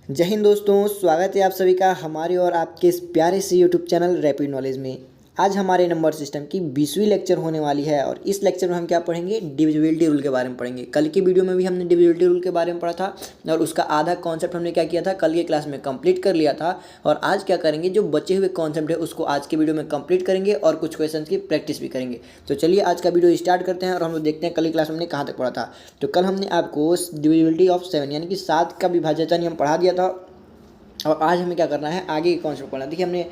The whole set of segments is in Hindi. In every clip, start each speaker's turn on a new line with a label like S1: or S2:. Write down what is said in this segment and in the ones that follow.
S1: जय हिंद दोस्तों, स्वागत है आप सभी का हमारे और आपके इस प्यारे से यूट्यूब चैनल रैपिड नॉलेज में। आज हमारे नंबर सिस्टम की 20वीं लेक्चर होने वाली है और इस लेक्चर में हम क्या पढ़ेंगे, डिविजिबिलिटी रूल के बारे में पढ़ेंगे। कल की वीडियो में भी हमने डिविजिबिलिटी रूल के बारे में पढ़ा था और उसका आधा कॉन्सेप्ट हमने क्या किया था, कल के क्लास में कंप्लीट कर लिया था। और आज क्या करेंगे, जो बचे हुए कॉन्सेप्ट है उसको आज की वीडियो में कंप्लीट करेंगे और कुछ क्वेश्चन की प्रैक्टिस भी करेंगे। तो चलिए आज का वीडियो स्टार्ट करते हैं और हम लोग देखते हैं कल की क्लास में हमने कहाँ तक पढ़ा था। तो कल हमने आपको डिविजिबिलिटी ऑफ 7 यानी कि 7 का विभाज्यता नियम पढ़ा दिया था और आज हमें क्या करना है, आगे के कॉन्सेप्ट पढ़ना। देखिए, हमने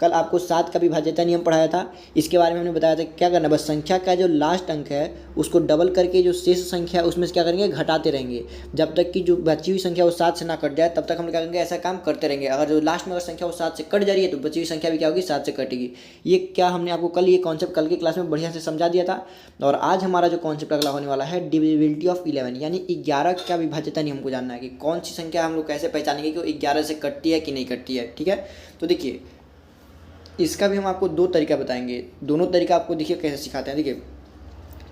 S1: कल आपको 7 का विभाज्यता नियम पढ़ाया था। इसके बारे में हमने बताया था क्या करना है, बस संख्या का जो लास्ट अंक है उसको डबल करके जो शेष संख्या है उसमें से क्या करेंगे, घटाते रहेंगे जब तक कि जो बची हुई संख्या वो 7 से ना कट जाए। तब तक हम क्या करेंगे, ऐसा काम करते रहेंगे। अगर जो लास्ट में अगर संख्या वो 7 से कट जा रही है तो बची हुई संख्या भी क्या होगी, 7 से कटेगी। ये क्या हमने आपको कल ये कॉन्सेप्ट कल की क्लास में बढ़िया से समझा दिया था। और आज हमारा जो कॉन्सेप्ट अगला होने वाला है, डिविजिबिलिटी ऑफ 11 यानी 11 का विभाज्यता नियम को जानना है कि कौन सी संख्या हम लोग कैसे पहचानेंगे कि वो 11 से कटती है कि नहीं कटती है। ठीक है, तो देखिए इसका भी हम आपको दो तरीका बताएंगे। दोनों तरीका आपको देखिए कैसे सिखाते हैं। देखिए,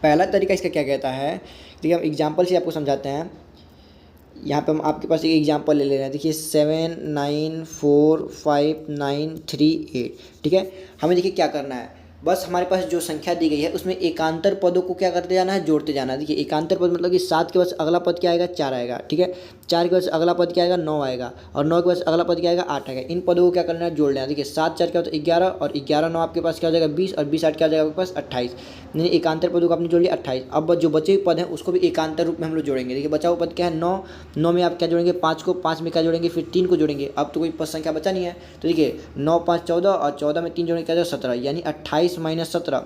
S1: पहला तरीका इसका क्या कहता है, देखिए हम एग्जांपल से आपको समझाते हैं। यहाँ पे हम आपके पास एक एग्जांपल ले ले रहे हैं। देखिए 7 9 4 5 9 3 8। ठीक है, हमें देखिए क्या करना है, बस हमारे पास जो संख्या दी गई है उसमें एकांतर पदों को क्या करते जाना है, जोड़ते जाना है। देखिए एकांतर पद मतलब कि 7 के बाद अगला पद क्या आएगा, 4 आएगा। ठीक है, 4 के बाद अगला पद क्या आएगा, 9 आएगा। और 9 के बाद अगला पद क्या आएगा, 8 आएगा। इन पदों को क्या करना है, जोड़ लेना। देखिए 7 4 क्या होता है 11 और 11 9 आपके पास क्या हो जाएगा 20 और 20 8 क्या हो जाएगा आपके पास 28। यानी एकांतर पदों को आपने जोड़ लिया 28। अब जो बचे हुए पद हैं उसको भी एकांतर रूप में हम लोग जोड़ेंगे। देखिए बचा हुआ पद क्या है 9, 9 में आप क्या जोड़ेंगे 5 को, 5 में क्या जोड़ेंगे फिर 3 को जोड़ेंगे। अब तो कोई पद संख्या बचा नहीं है। तो देखिए 9 5 14 और 14 में 3 जोड़ेंगे क्या जाएगा 17, यानी 28 माइनस 17।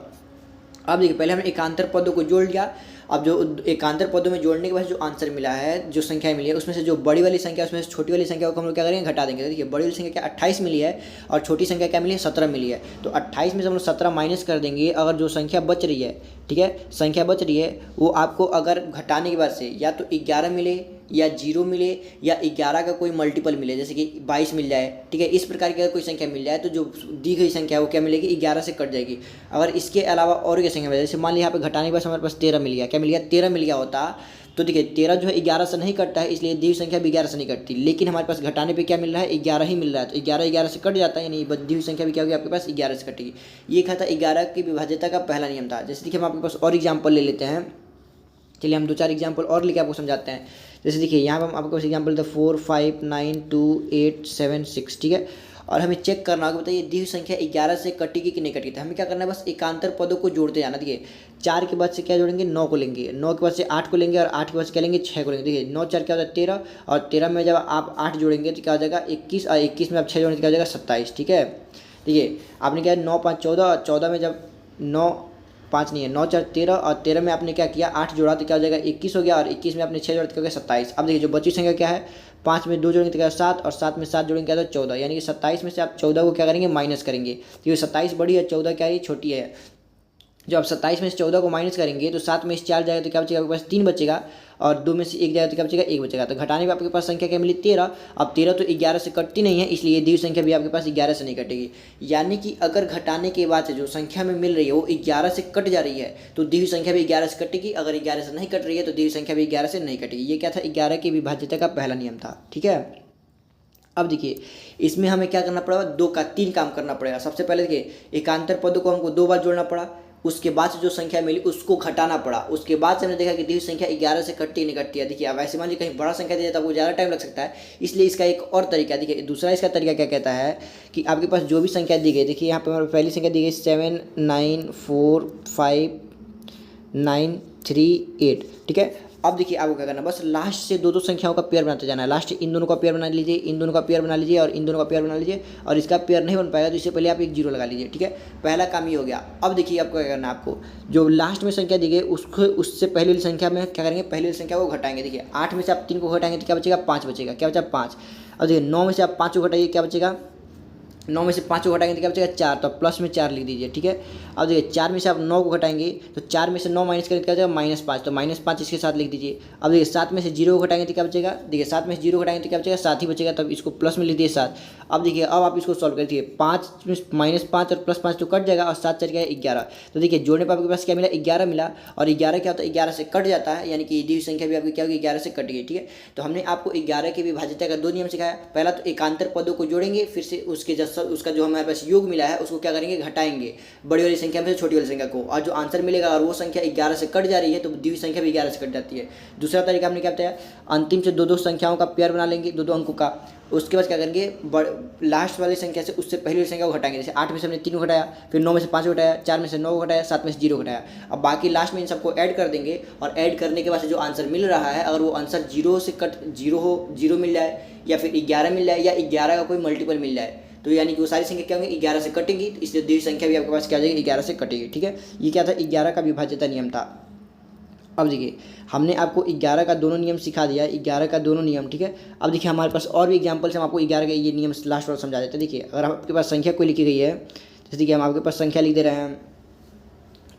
S1: अब देखिए पहले हमने एकांतर पदों को जोड़ लिया। अब जो एकांतर पदों में जोड़ने के बाद जो आंसर मिला है, जो संख्या मिली है उसमें से जो बड़ी वाली संख्या उसमें से छोटी वाली संख्या को हम लोग क्या करेंगे, घटा देंगे। देखिए बड़ी वाली संख्या क्या 28 मिली है और छोटी संख्या क्या मिली है 17 मिली है। तो 28 में से हम लोग 17 माइनस कर देंगे। अगर जो संख्या बच रही है, ठीक है, संख्या बच रही है वो आपको अगर घटाने के बाद से या तो 11 मिले या 0 मिले या 11 का कोई मल्टीपल मिले, जैसे कि 22 मिल जाए। ठीक है, इस प्रकार की अगर कोई संख्या मिल जाए तो जो दी गई संख्या वो क्या मिलेगी, 11 से कट जाएगी। अगर इसके अलावा और क्या संख्या मिल जाए, जैसे मान लिया यहाँ पे घटाने के बाद हमारे पास 13 मिल गया, क्या मिल गया 13 मिल गया होता तो देखिए 13 जो है 11 से नहीं कटता है, इसलिए दी हुई संख्या भी 11 से नहीं कटती। लेकिन हमारे पास घटाने पे क्या मिल रहा है, 11 ही मिल रहा है। तो 11 11 से कट जाता है, यानी दी हुई संख्या भी क्या होगी आपके पास 11 से कटेगी। ये क्या था 11 की विभाज्यता का पहला नियम था। जैसे देखिए हम आपके पास और एग्जाम्पल ले लेते हैं। चलिए हम 2 4 एग्जाम्पल और लेके आपको समझाते हैं। जैसे देखिए यहाँ पर हम आपको एग्जाम्पल देते हैं 4 5 9 2 8 7 6। ठीक है, और हमें चेक करना होगा, बताइए दी हुई संख्या 11 से कटेगी कि नहीं कटेगी। तो हमें क्या करना है, बस एकांतर पदों को जोड़ते जाना। देखिए 4 के बाद से क्या जोड़ेंगे, 9 को लेंगे, 9 के बाद से 8 को लेंगे और 8 के बाद से क्या लेंगे 6 को लेंगे। देखिए 9 4 क्या होता है 13 और 13 में जब आप 8 जोड़ेंगे तो क्या हो जाएगा 21 और 21 में आप 6 जोड़ेंगे तो क्या हो जाएगा 27। ठीक है, देखिए आपने क्या 9 5 14 और 14 में जब 9 5 नहीं है 9 4 13 और 13 में आपने क्या किया 8 जोड़ा तो क्या हो जाएगा 21 हो गया और 21 में आपने 6 जोड़ा तो क्या हो गया 27। अब देखिए जो बची संख्या क्या है, 5 में 2 जोड़ेंगे तो क्या 7 और 7 में 7 जोड़ेंगे क्या तो 14, यानी कि 27 में से आप 14 को क्या करेंगे माइनस करेंगे। तो ये 27 बड़ी है, 14 क्या है छोटी है। जो आप 27 में से 14 को माइनस करेंगे तो 7 में से 4 जाएगा तो क्या बचेगा आपके पास 3 बचेगा और 2 में से 1 जाएगा तो क्या बचेगा 1 बचेगा। तो घटाने में आपके पास संख्या क्या मिली 13। अब 13 तो 11 से कटती नहीं है, इसलिए दी हुई संख्या भी आपके पास 11 से नहीं कटेगी। यानी कि अगर घटाने के बाद से जो संख्या में मिल रही है वो 11 से कट जा रही है तो दी हुई संख्या भी 11 से कटेगी। अगर 11 से नहीं कट रही है तो दी हुई संख्या भी 11 से नहीं कटेगी। ये क्या था 11 की विभाज्यता का पहला नियम था। ठीक है, अब देखिए इसमें हमें क्या करना पड़ेगा, 2 का 3 काम करना पड़ेगा। सबसे पहले देखिए एकांतर पदों को हमको 2 बार जोड़ना पड़ा, उसके बाद से जो संख्या मिली उसको घटाना पड़ा, उसके बाद से हमने देखा कि दी हुई संख्या 11 से कटती नहीं कटती है। देखिए अब ऐसे मान लीजिए कहीं बड़ा संख्या दिया तो आपको ज़्यादा टाइम लग सकता है, इसलिए इसका एक और तरीका देखिए। दूसरा इसका तरीका क्या कहता है कि आपके पास जो भी संख्या दी गई, देखिए यहाँ पर हमारी पहली संख्या दी गई 7 9 4 5 9 3 8। ठीक है, अब देखिए आपको क्या करना है, बस लास्ट से 2 2 संख्याओं का पेयर बनाते जाना है। लास्ट इन दोनों का पेयर बना लीजिए, इन दोनों का पेयर बना लीजिए और इन दोनों का पेयर बना लीजिए। और इसका पेयर नहीं बन पाएगा तो इससे पहले आप एक 0 लगा लीजिए। ठीक है, पहला काम ये हो गया। अब देखिए आपको क्या करना है, आपको जो लास्ट में संख्या दी गई उसको उससे पहले वाली संख्या में क्या करेंगे, पहले वाली संख्या को घटाएंगे। देखिए 8 में से आप 3 को घटाएंगे तो क्या बचेगा 5 बचेगा, क्या बचा 5। अब देखिए 9 में से आप 5 को घटाइए क्या बचेगा 9 में से 5 को घटाएंगे तो क्या बचेगा 4, तो आप प्लस में 4 लिख दीजिए। ठीक है, अब देखिए 4 में से आप 9 को घटाएंगे तो 4 में से 9 माइनस करेंगे तो क्या बचेगा -5, तो -5 इसके साथ लिख दीजिए। अब देखिए 7 में से 0 को घटाएंगे तो क्या बचेगा, देखिए 7 में से 0 घटाएंगे तो क्या बचेगा 7 ही बचेगा, तब इसको प्लस में लिख दिए 7। अब देखिए अब आप इसको सॉल्व करिए, 5 में -5 और +5 तो कट जाएगा और 7 4 क्या है 11। तो देखिए जोड़ने पर आपके पास क्या मिला 11 मिला, और 11 क्या होता है 11 से कट जाता है, यानी कि दी हुई संख्या भी आपकी क्या होगी 11 से कट गई। ठीक है, तो हमने आपको 11 की विभाज्यता का 2 नियम सिखाया। पहला तो एकांतर पदों को जोड़ेंगे, फिर से उसका जो हमारे पास योग मिला है उसको क्या करेंगे घटाएंगे बड़ी वाली संख्या में से छोटी वाली संख्या को, और जो आंसर मिलेगा अगर वो संख्या 11 से कट जा रही है तो दी हुई संख्या भी 11 से कट जाती है। दूसरा तरीका हमने क्या बताया, अंतिम से 2 संख्याओं का पेयर बना लेंगे 2 अंकों का, उसके बाद क्या करेंगे लास्ट वाली संख्या से उससे पहली वाली संख्या को घटाएंगे। जैसे 8 में से हमने 3 को घटाया, फिर 9 में से 5 को घटाया, 4 में से 9 को घटाया, 7 में से 0 को घटाया। अब बाकी लास्ट में इन सबको ऐड कर देंगे, और ऐड करने के बाद से जो आंसर मिल रहा है अगर वो आंसर 0 मिल जाए या फिर 11 मिल जाए या 11 का कोई मल्टीपल मिल जाए, तो यानी कि वो सारी संख्या क्या होंगी 11 से कटेंगी, तो इसलिए दी हुई संख्या भी आपके पास क्या आ जाएगी 11 से कटेगी। ठीक है, ये क्या था 11 का विभाज्यता नियम था। अब देखिए हमने आपको 11 का दोनों नियम सिखा दिया, 11 का दोनों नियम। ठीक है, अब देखिए हमारे पास और भी एग्जांपल से हम आपको 11 का ये नियम लास्ट वाला समझा देते हैं। देखिए अगर आपके पास संख्या कोई लिखी गई है, जैसे देखिए हम आपके पास संख्या लिख दे रहे हैं,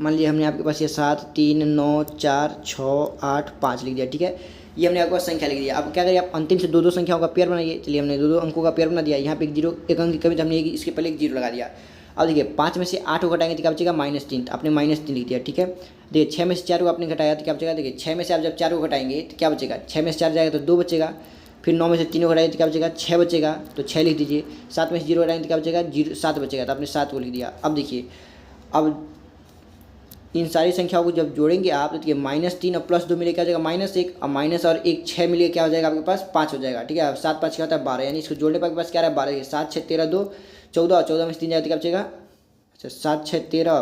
S1: मान लीजिए हमने आपके पास ये 7 3 9 4 6 8 5 लिख दिया। ठीक है, ये हमने आपके पास संख्या लिख दिया। अब क्या करिए आप अंतिम से 2 संख्याओं का पेयर बनाइए। चलिए हमने 2 अंकों का पेयर बना दिया, यहाँ पे एक अंक की कमी तो हमने इसके पहले एक 0 लगा दिया। अब देखिए 5 में से 8 को घटाएंगे तो क्या बचेगा -3, तो आपने -3 लिख दिया। ठीक है, देखिए 6 में से 4 को आपने घटाया तो क्या बचेगा, देखिए 6 में से आप जब 4 को घटाएंगे तो क्या बचेगा, 6 में से 4 जाएगा तो 2 बचेगा, फिर 9 में से 3 को घटाएंगे तो क्या बचेगा 6 बचेगा, तो 6 लिख दीजिए। 7 में से 0 घटाएंगे तो क्या बचेगा 7 बचेगा, तो आपने 7 को लिख दिया। अब देखिए अब इन सारी संख्याओं को जब जोड़ेंगे आप तो देखिए -3 और +2 मिले क्या हो जाएगा -1, और माइनस और 1 6 मिले क्या हो जाएगा आपके पास 5 हो जाएगा। ठीक है, 7 5 क्या होता है 12, यानी इसको जोड़ने पर आपके पास क्या रहा है 12, 7 6 13 2 14, 14 में से 3 जाएगा तो क्या बचेगा, अच्छा 7 6 13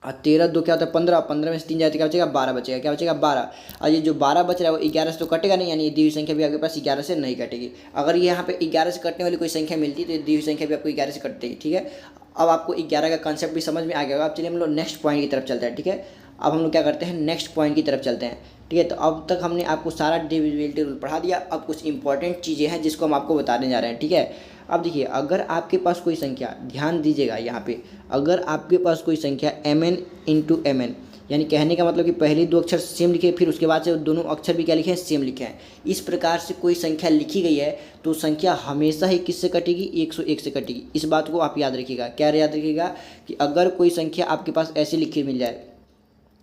S1: और 13 2 क्या होता है 15, 15 में से 3 जाए तो क्या बचेगा 12 बचेगा, क्या बचेगा 12। और ये जो 12 बच रहा है वो 11 से तो कटेगा नहीं, यानी ये दी हुई संख्या भी आपके पास 11 से नहीं कटेगी। अगर ये यहाँ पे 11 से कटने वाली कोई संख्या मिलती तो दी हुई संख्या भी आपको 11 से कटेगी। ठीक है, अब आपको 11 का कंसेप्ट भी समझ में आ गया होगा। अब चलिए हम लोग नेक्स्ट पॉइंट की तरफ चलते हैं। ठीक है, अब हम लोग क्या करते हैं नेक्स्ट पॉइंट की तरफ चलते हैं। ठीक है, तो अब तक हमने आपको सारा डिविजिबिलिटी रूल पढ़ा दिया, अब कुछ इंपॉर्टेंट चीज़ें हैं जिसको हम आपको बताने जा रहे हैं। ठीक है, अब देखिए अगर आपके पास कोई संख्या, ध्यान दीजिएगा यहाँ पे, अगर आपके पास कोई संख्या mn × mn, यानी कहने का मतलब कि पहले 2 अक्षर सेम लिखे फिर उसके बाद से दोनों अक्षर भी क्या लिखे हैं सेम लिखे हैं, इस प्रकार से कोई संख्या लिखी गई है तो संख्या हमेशा ही किससे कटेगी 101 से कटेगी। इस बात को आप याद रखिएगा। क्या याद रखिएगा कि अगर कोई संख्या आपके पास ऐसी लिखी मिल जाए,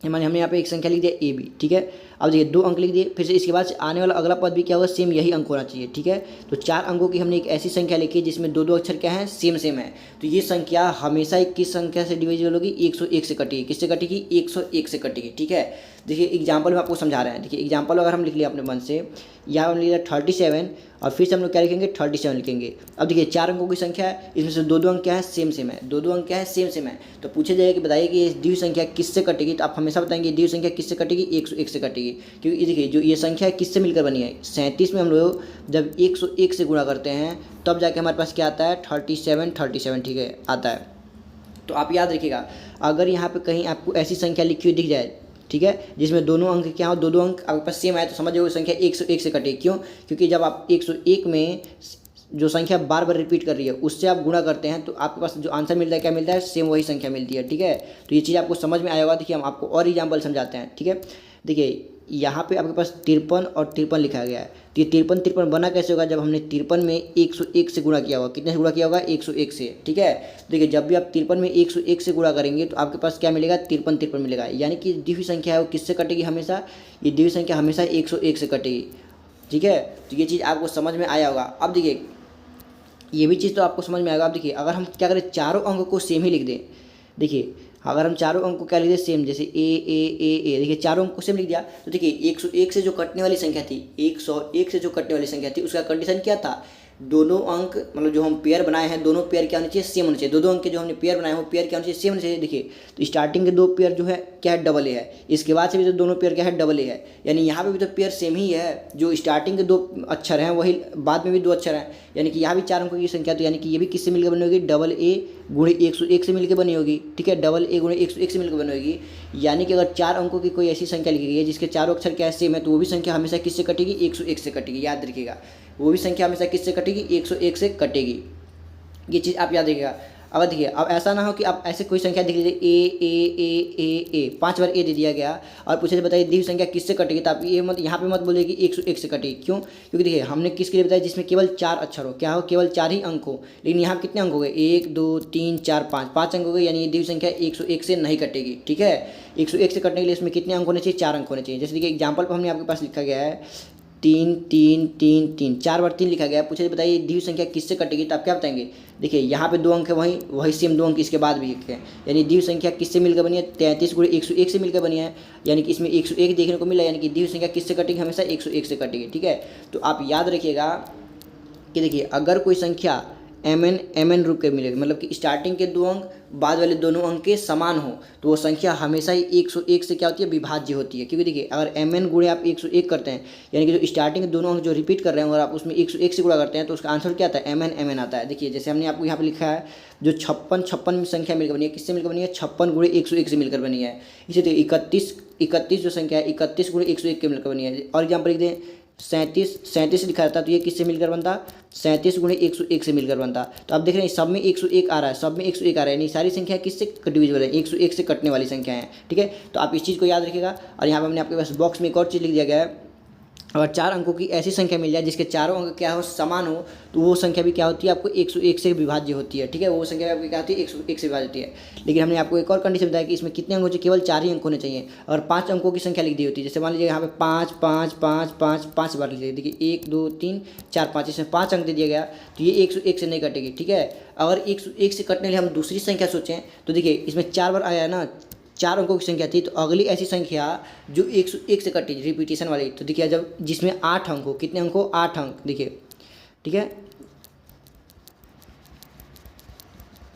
S1: माने हमने यहाँ पे एक संख्या लिख दिया AB। ठीक है, अब देखिए 2 अंक लिख दिए, फिर से इसके बाद आने वाला अगला पद भी क्या होगा सेम यही अंक होना चाहिए। ठीक है, तो 4 अंकों की हमने एक ऐसी संख्या लिखी जिसमें 2 अक्षर क्या है सेम है, तो ये संख्या हमेशा ही किस संख्या से डिविजिबल होगी 101 से कटेगी। किससे कटेगी 101 से कटेगी। ठीक है, देखिए एग्जाम्पल में आपको समझा रहे हैं। देखिए एग्जाम्पल अगर हम लिख लिया अपने मन से, यहाँ हम लिख लिया 37 और फिर से हम लोग क्या लिखेंगे 37 लिखेंगे। अब देखिए 4 अंकों की संख्या है, इसमें से 2 अंक क्या है सेम है, 2 अंक क्या है सेम है, तो पूछे जाएगा कि बताइए कि ये दी हुई संख्या किससे कटेगी, तो आप हमेशा बताएंगे दी हुई संख्या किससे कटेगी 101 से कटेगी। क्योंकि देखिए जो ये संख्या किससे मिलकर बनी है 37 में हम लोग जब 101 से गुणा करते हैं तब जाके हमारे पास क्या आता है 37। ठीक है, आता है। तो आप याद रखिएगा अगर यहाँ पे कहीं आपको ऐसी संख्या लिखी हुई दिख जाए, ठीक है, जिसमें दोनों अंक क्या हो 2 अंक आपके पास सेम आए, तो समझिए वो संख्या 101 से कटेगी। क्यों, क्योंकि जब आप 101 में जो संख्या बार बार रिपीट कर रही है उससे आप गुणा करते हैं तो आपके पास जो आंसर मिलता है क्या मिलता है सेम वही संख्या मिलती है। ठीक है, तो ये चीज़ आपको समझ में आया होगा। देखिए हम आपको और एग्जाम्पल समझाते हैं। ठीक है, देखिए यहाँ पे आपके पास 53 और 53 लिखा गया है, तो ये 53 बना कैसे होगा जब हमने 53 में 101 से गुणा किया होगा। कितने से गुणा किया होगा 101 से। ठीक है, देखिए जब भी आप 53 में 101 से गुणा करेंगे तो आपके पास क्या मिलेगा 53 मिलेगा, यानी कि दी हुई संख्या है वो किससे कटेगी हमेशा, ये दी हुई संख्या हमेशा 101 से कटेगी। ठीक है, तो ये चीज़ आपको समझ में आया होगा। अब देखिए ये भी चीज़ तो आपको समझ में आएगा। अब देखिए अगर हम क्या करें चारों अंकों को सेम ही लिख दें, देखिए अगर हम चारों अंक को क्या लिख दें सेम, जैसे ए, देखिए चारों अंक को सेम लिख दिया तो देखिए 101 से जो कटने वाली संख्या थी 101 से जो कटने वाली संख्या थी उसका कंडीशन क्या था, दोनों अंक मतलब जो हम पेयर बनाए हैं दोनों पेयर क्या होने चाहिए सेम होने चाहिए। दो अंक के जो हमने पेयर बनाए हैं वो पेयर क्या होने चाहिए सेम होने चाहिए। देखिए तो स्टार्टिंग के 2 पेयर जो है क्या है डबल ए है, इसके बाद से भी जो दोनों पेयर क्या है डबल ए है, यानी यहाँ पे भी तो पेयर सेम ही है। जो स्टार्टिंग के 2 अक्षर हैं वही बाद में भी 2 अक्षर हैं, यानी कि यहाँ भी 4 अंकों की संख्या, तो यानी कि ये भी किससे मिलकर बनी होगी डबल ए गुणे 101 से मिलकर बनी होगी। ठीक है, डबल ए गुणे 101 से मिलकर बनी होगी, यानी कि अगर 4 अंकों की कोई ऐसी संख्या लिखी गई है जिसके चारों अक्षर क्या है सेम है तो वो भी संख्या हमेशा किससे कटेगी 101 से कटेगी। याद रखिएगा वो भी संख्या हमेशा किससे कटेगी 101 से कटेगी। ये चीज़ आप याद रखिएगा। अब देखिए, अब ऐसा ना हो कि आप ऐसे कोई संख्या दिख लीजिए ए 5 बार ए दे दिया गया और पूछे से बताइए दी हुई संख्या किससे कटेगी, तो आप ये मत यहाँ पे मत बोलिए कि 101 से कटेगी। क्यों? क्योंकि देखिए हमने किसके लिए बताया, जिसमें केवल 4 अक्षर हो, क्या हो, केवल 4 ही अंक हो। लेकिन यहाँ कितने अंक हो गए, 1 2 3 4 5, 5 अंक हो गए, यानी ये दी हुई संख्या 101 से नहीं कटेगी। ठीक है, 101 से कटने के लिए इसमें कितने अंक होने चाहिए, 4 अंक होने चाहिए। जैसे देखिए एग्जाम्पल पर हमने आपके पास लिखा गया है 3 3 3 3, 4 बार 3 लिखा गया है। पूछे बताइए दी हुई संख्या किससे कटेगी, तो आप क्या बताएंगे, देखिए यहाँ पे 2 अंक है, वही सेम 2 अंक इसके बाद भी है, यानी दी हुई संख्या किससे मिलकर बनी है, 33 गुणे 101 से मिलकर बनी है, यानी कि इसमें 101 देखने को मिला, यानी कि दी हुई संख्या किससे कटेगी, हमेशा 101 से कटेगी। ठीक है, तो आप याद रखिएगा कि देखिए अगर कोई संख्या एम एन रूप के मिलेगी, मतलब कि स्टार्टिंग के 2 अंक बाद वाले दोनों अंक के समान हो, तो वो संख्या हमेशा ही 101 से क्या होती है, विभाज्य होती है। क्योंकि देखिए अगर एम एन गुणे आप 101 करते हैं, यानी कि जो स्टार्टिंग के दोनों अंक जो रिपीट कर रहे हैं, अगर आप उसमें 101 से गुणा करते हैं तो उसका आंसर क्या आता है, एम एन आता है। देखिए जैसे हमने आपको यहाँ पे लिखा है, जो 56 संख्या मिलकर बनी है, किससे मिलकर बनी है, 56 गुणे 101 से मिलकर बनी है। इसी तरह 31 जो संख्या है 31 गुणे 101 के मिलकर बनी है। और एग्जाम्पल लिख दें 37 लिखा रहता, तो ये किससे मिलकर बनता, 37 गुणे 101 से मिलकर बनता। तो आप देख रहे हैं सब में 101 आ रहा है, सब में 101 आ रहा है, यानी सारी संख्या किससे डिविजिबल है, 101 से कटने वाली संख्या है। ठीक है, तो आप इस चीज़ को याद रखिएगा। और यहाँ पर हमने आपके पास बॉक्स में एक और चीज़ लिख दिया गया है, अगर 4 अंकों की ऐसी संख्या मिल जाए जिसके चारों अंक क्या हो, समान हो, तो वो संख्या भी क्या होती है, आपको 101 से विभाज्य होती है। ठीक है, वो संख्या आपकी क्या होती है, 101 से विभाज्य होती है। लेकिन हमने आपको एक और कंडीशन बताया कि इसमें कितने अंक होते हैं, केवल 4 ही अंक होने चाहिए। अगर 5 अंकों की संख्या लिख दी होती है, जैसे मान लीजिए यहाँ पे 5 5 5 5 5 बार लिख दिए, देखिए 1 2 3 4 5, इसमें 5 अंक दे दिया गया, तो ये 101 से नहीं कटेगी। ठीक है, अगर 101 से कटने के लिए हम दूसरी संख्या सोचें, तो देखिए इसमें 4 बार आया है ना, 4 अंकों की संख्या थी, तो अगली ऐसी संख्या जो 101 से कटी रिपीटेशन वाली, तो देखिए जब जिसमें 8 अंक हो, कितने अंक हो, 8 अंक, देखिए। ठीक है,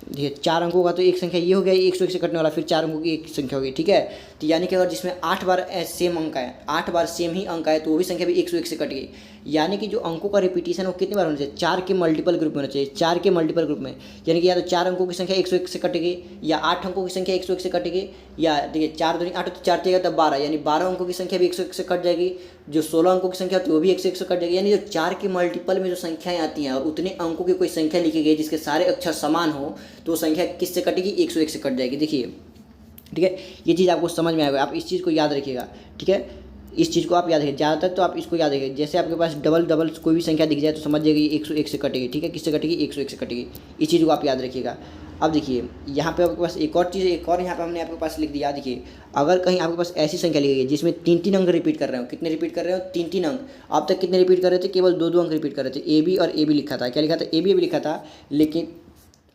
S1: देखिए 4 अंकों का तो एक संख्या ये हो गया 101 से कटने वाला, फिर 4 अंकों की एक संख्या हो गई। ठीक है, तो यानी कि अगर जिसमें 8 बार सेम अंक आए, 8 बार सेम ही अंक आए, तो वो भी संख्या भी 101 से कट गई। यानी कि जो अंकों का रिपीटेशन वो कितने बार होना चाहिए, 4 के मल्टीपल ग्रुप में होना चाहिए, 4 के मल्टीपल ग्रुप में। यानी कि या तो 4 अंकों की संख्या 101 से कटेगी, या 8 अंकों की संख्या 101 से कटेगी, या देखिए 4 दूनी 8 तो 4 तब 12, यानी 12 अंकों की संख्या भी 101 से कट जाएगी। जो 16 अंकों की संख्या होती है वो भी 101 से कट जाएगी। यानी जो 4 के मल्टीपल में जो संख्याएं आती हैं और उतने अंकों की कोई संख्या लिखी गई जिसके सारे अक्षर समान हो, तो संख्या किससे कटेगी, 101 से कट जाएगी। देखिए ठीक है, ये चीज़ आपको समझ में आएगा, आप इस चीज़ को याद रखिएगा। ठीक है, इस चीज़ को आप याद रखिए, ज़्यादातर तो आप इसको याद रखिए। जैसे आपके पास डबल कोई भी संख्या दिख जाए तो समझ जाइए 101 से कटेगी। ठीक है, किससे कटेगी, 101 से कटेगी। इस चीज़ को आप याद रखिएगा। अब देखिए यहाँ पे आपके पास एक और चीज़, एक और यहाँ पे हमने आपके पास लिख दिया। देखिए अगर कहीं आपके पास ऐसी संख्या लिखी गई है जिसमें 3 अंक रिपीट कर रहे हो, कितने रिपीट कर रहे हो, 3 अंक। अब तक कितने रिपीट कर रहे थे, केवल 2 अंक रिपीट कर रहे थे, ए बी और ए बी लिखा था, क्या लिखा था, ए बी लिखा था। लेकिन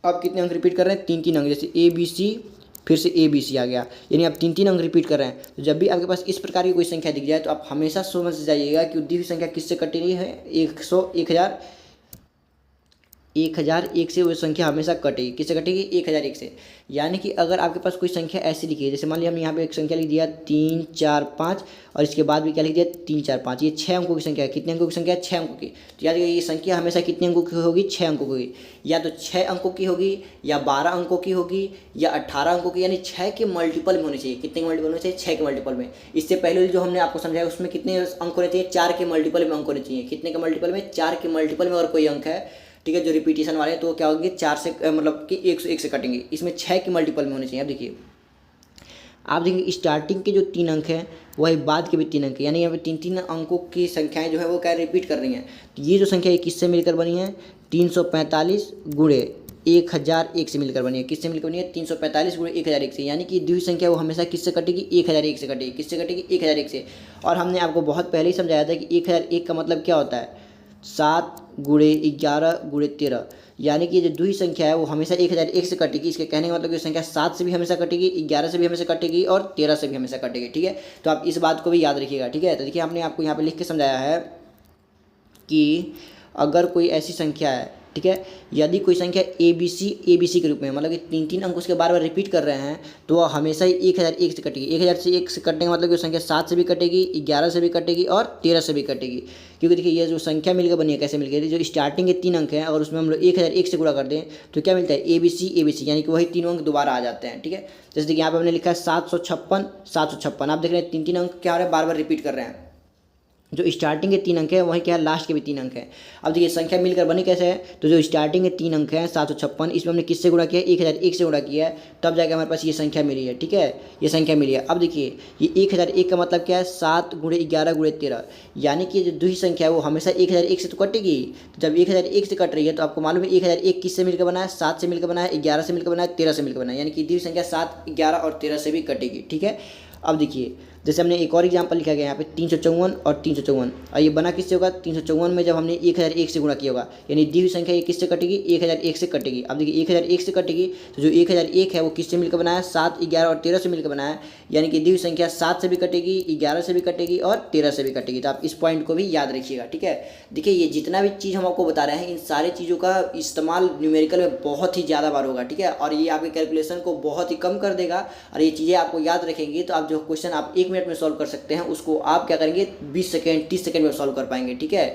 S1: अब कितने अंक रिपीट कर रहे हैं, 3 अंक, जैसे ए बी सी फिर से ए बी सी आ गया, यानी आप 3 अंक रिपीट कर रहे हैं। तो जब भी आपके पास इस प्रकार की कोई संख्या दिख जाए तो आप हमेशा समझ जाइएगा कि दी हुई संख्या किससे कटी रही है, 1001 से वो संख्या हमेशा कटेगी, किससे कटेगी, 1001 से। यानी कि अगर आपके पास कोई संख्या ऐसी लिखी है, जैसे मान लिया हमने यहाँ पे एक संख्या लिख दिया 3 4 5 और इसके बाद भी क्या लिख दिया 3 4 5, ये 6 अंकों की संख्या है। कितने अंकों की संख्या है, 6 अंकों की। तो याद रखिए ये संख्या हमेशा कितने अंकों की होगी, 6 अंकों की। या तो 6 अंकों की होगी, या 12 अंकों की होगी, या 18 अंकों की, यानी 6 के मल्टीपल में होनी चाहिए। कितने के मल्टीपल होने चाहिए, 6 के मल्टीपल में। इससे पहले जो हमने आपको समझाया उसमें कितने अंक होने चाहिए, 4 के मल्टीपल में अंक होने चाहिए। कितने के मल्टीपल में, 4 के मल्टीपल में अगर कोई अंक है, ठीक है, जो रिपीटेशन वाले हैं, तो क्या होगी, 4 से मतलब कि 101 से कटेंगे। इसमें 6 के मल्टीपल में होने चाहिए। अब देखिए आप देखिए स्टार्टिंग के जो 3 अंक हैं वही बाद के भी 3 अंक, यानी यहाँ पे 3 अंकों की संख्याएं जो है वो क्या रिपीट कर रही हैं। तो ये जो संख्या है किससे मिलकर बनी है, 345 गुणे 1001 से मिलकर बनी है। किससे मिलकर बनी है, 345 गुणे 1001 से। यानी कि दी हुई संख्या वो हमेशा किससे कटेगी, 1001 से कटेगी। किससे कटेगी, 1001 से। और हमने आपको बहुत पहले ही समझाया था कि 1001 का मतलब क्या होता है, 7 गुणे 11 गुणे 13। यानी कि जो दुई संख्या है वो हमेशा 1001 से कटेगी। इसके कहने का मतलब कि संख्या 7 से भी हमेशा कटेगी, 11 से भी हमेशा कटेगी और 13 से भी हमेशा कटेगी। ठीक है, तो आप इस बात को भी याद रखिएगा। ठीक है, तो देखिए हमने आपको यहाँ पे लिख के समझाया है कि अगर कोई ऐसी संख्या है, ठीक है, यदि कोई संख्या ए बी सी के रूप में, मतलब कि 3 अंक उसके बार बार रिपीट कर रहे हैं, तो वह हमेशा ही 1001 से कटेगी। 1001 से कटने का मतलब कि संख्या 7 से भी कटेगी, 11 से भी कटेगी और 13 से भी कटेगी। क्योंकि देखिए ये जो संख्या मिलकर बनी है, कैसे मिलकर, जो स्टार्टिंग के 3 अंक हैं अगर उसमें हम लोग 1001 से गुणा कर दें तो क्या मिलता है, ए बी सी, यानी कि वही 3 अंक दोबारा आ जाते हैं। ठीक है, जैसे कि यहाँ पे हमने लिखा है 756। आप देख रहे हैं 3 अंक क्या हो रहे हैं, बार बार रिपीट कर रहे हैं। जो स्टार्टिंग के 3 अंक है वही क्या है, लास्ट के भी 3 अंक है। अब देखिए संख्या मिलकर बनी कैसे है, तो जो स्टार्टिंग के 3 अंक हैं 756, इसमें हमने किससे गुणा किया है, 1001 से गुणा किया है, तब जाके हमारे पास ये संख्या मिली है। ठीक है, ये संख्या मिली है। अब देखिए ये 1001 का मतलब क्या है, 7 × 11 × 13, यानी कि जो दूसरी संख्या है वो हमेशा 1001 से तो कटेगी। तो जब 1001 से कट रही है तो आपको मालूम है 1001 किससे मिलकर बना है, 7 से मिलकर बना है, 11 से मिलकर बना है, 13 से मिलकर बना है, यानी कि दूसरी संख्या 7, 11 और 13 से भी कटेगी। ठीक है, अब देखिए जैसे हमने एक और एग्जांपल लिखा गया यहाँ पे 354 और 354, और ये बना किससे होगा, 354 में जब हमने 1001 से गुणा किया होगा, यानी दी हुई संख्या ये किससे कटेगी, 1001 से कटेगी। अब देखिए 1001 से कटेगी तो जो 1001 है वो किससे मिलकर बना है, 7, 11 और 13 से मिलकर बना है, यानी कि दी हुई संख्या 7 से भी कटेगी, 11 से भी कटेगी और 13 से भी कटेगी। तो आप इस पॉइंट को भी याद रखिएगा। ठीक है, देखिए ये जितना भी चीज़ हम आपको बता रहे हैं इन सारी चीज़ों का इस्तेमाल न्यूमेरिकल में बहुत ही ज़्यादा बार होगा। ठीक है, और ये आपके कैलकुलेशन को बहुत ही कम कर देगा, और ये चीज़ें आपको याद रखेंगी तो आप जो क्वेश्चन आप 1 मिनट में सॉल्व कर सकते हैं उसको आप क्या करेंगे 20 सेकेंड 30 सेकेंड में सॉल्व कर पाएंगे। ठीक है,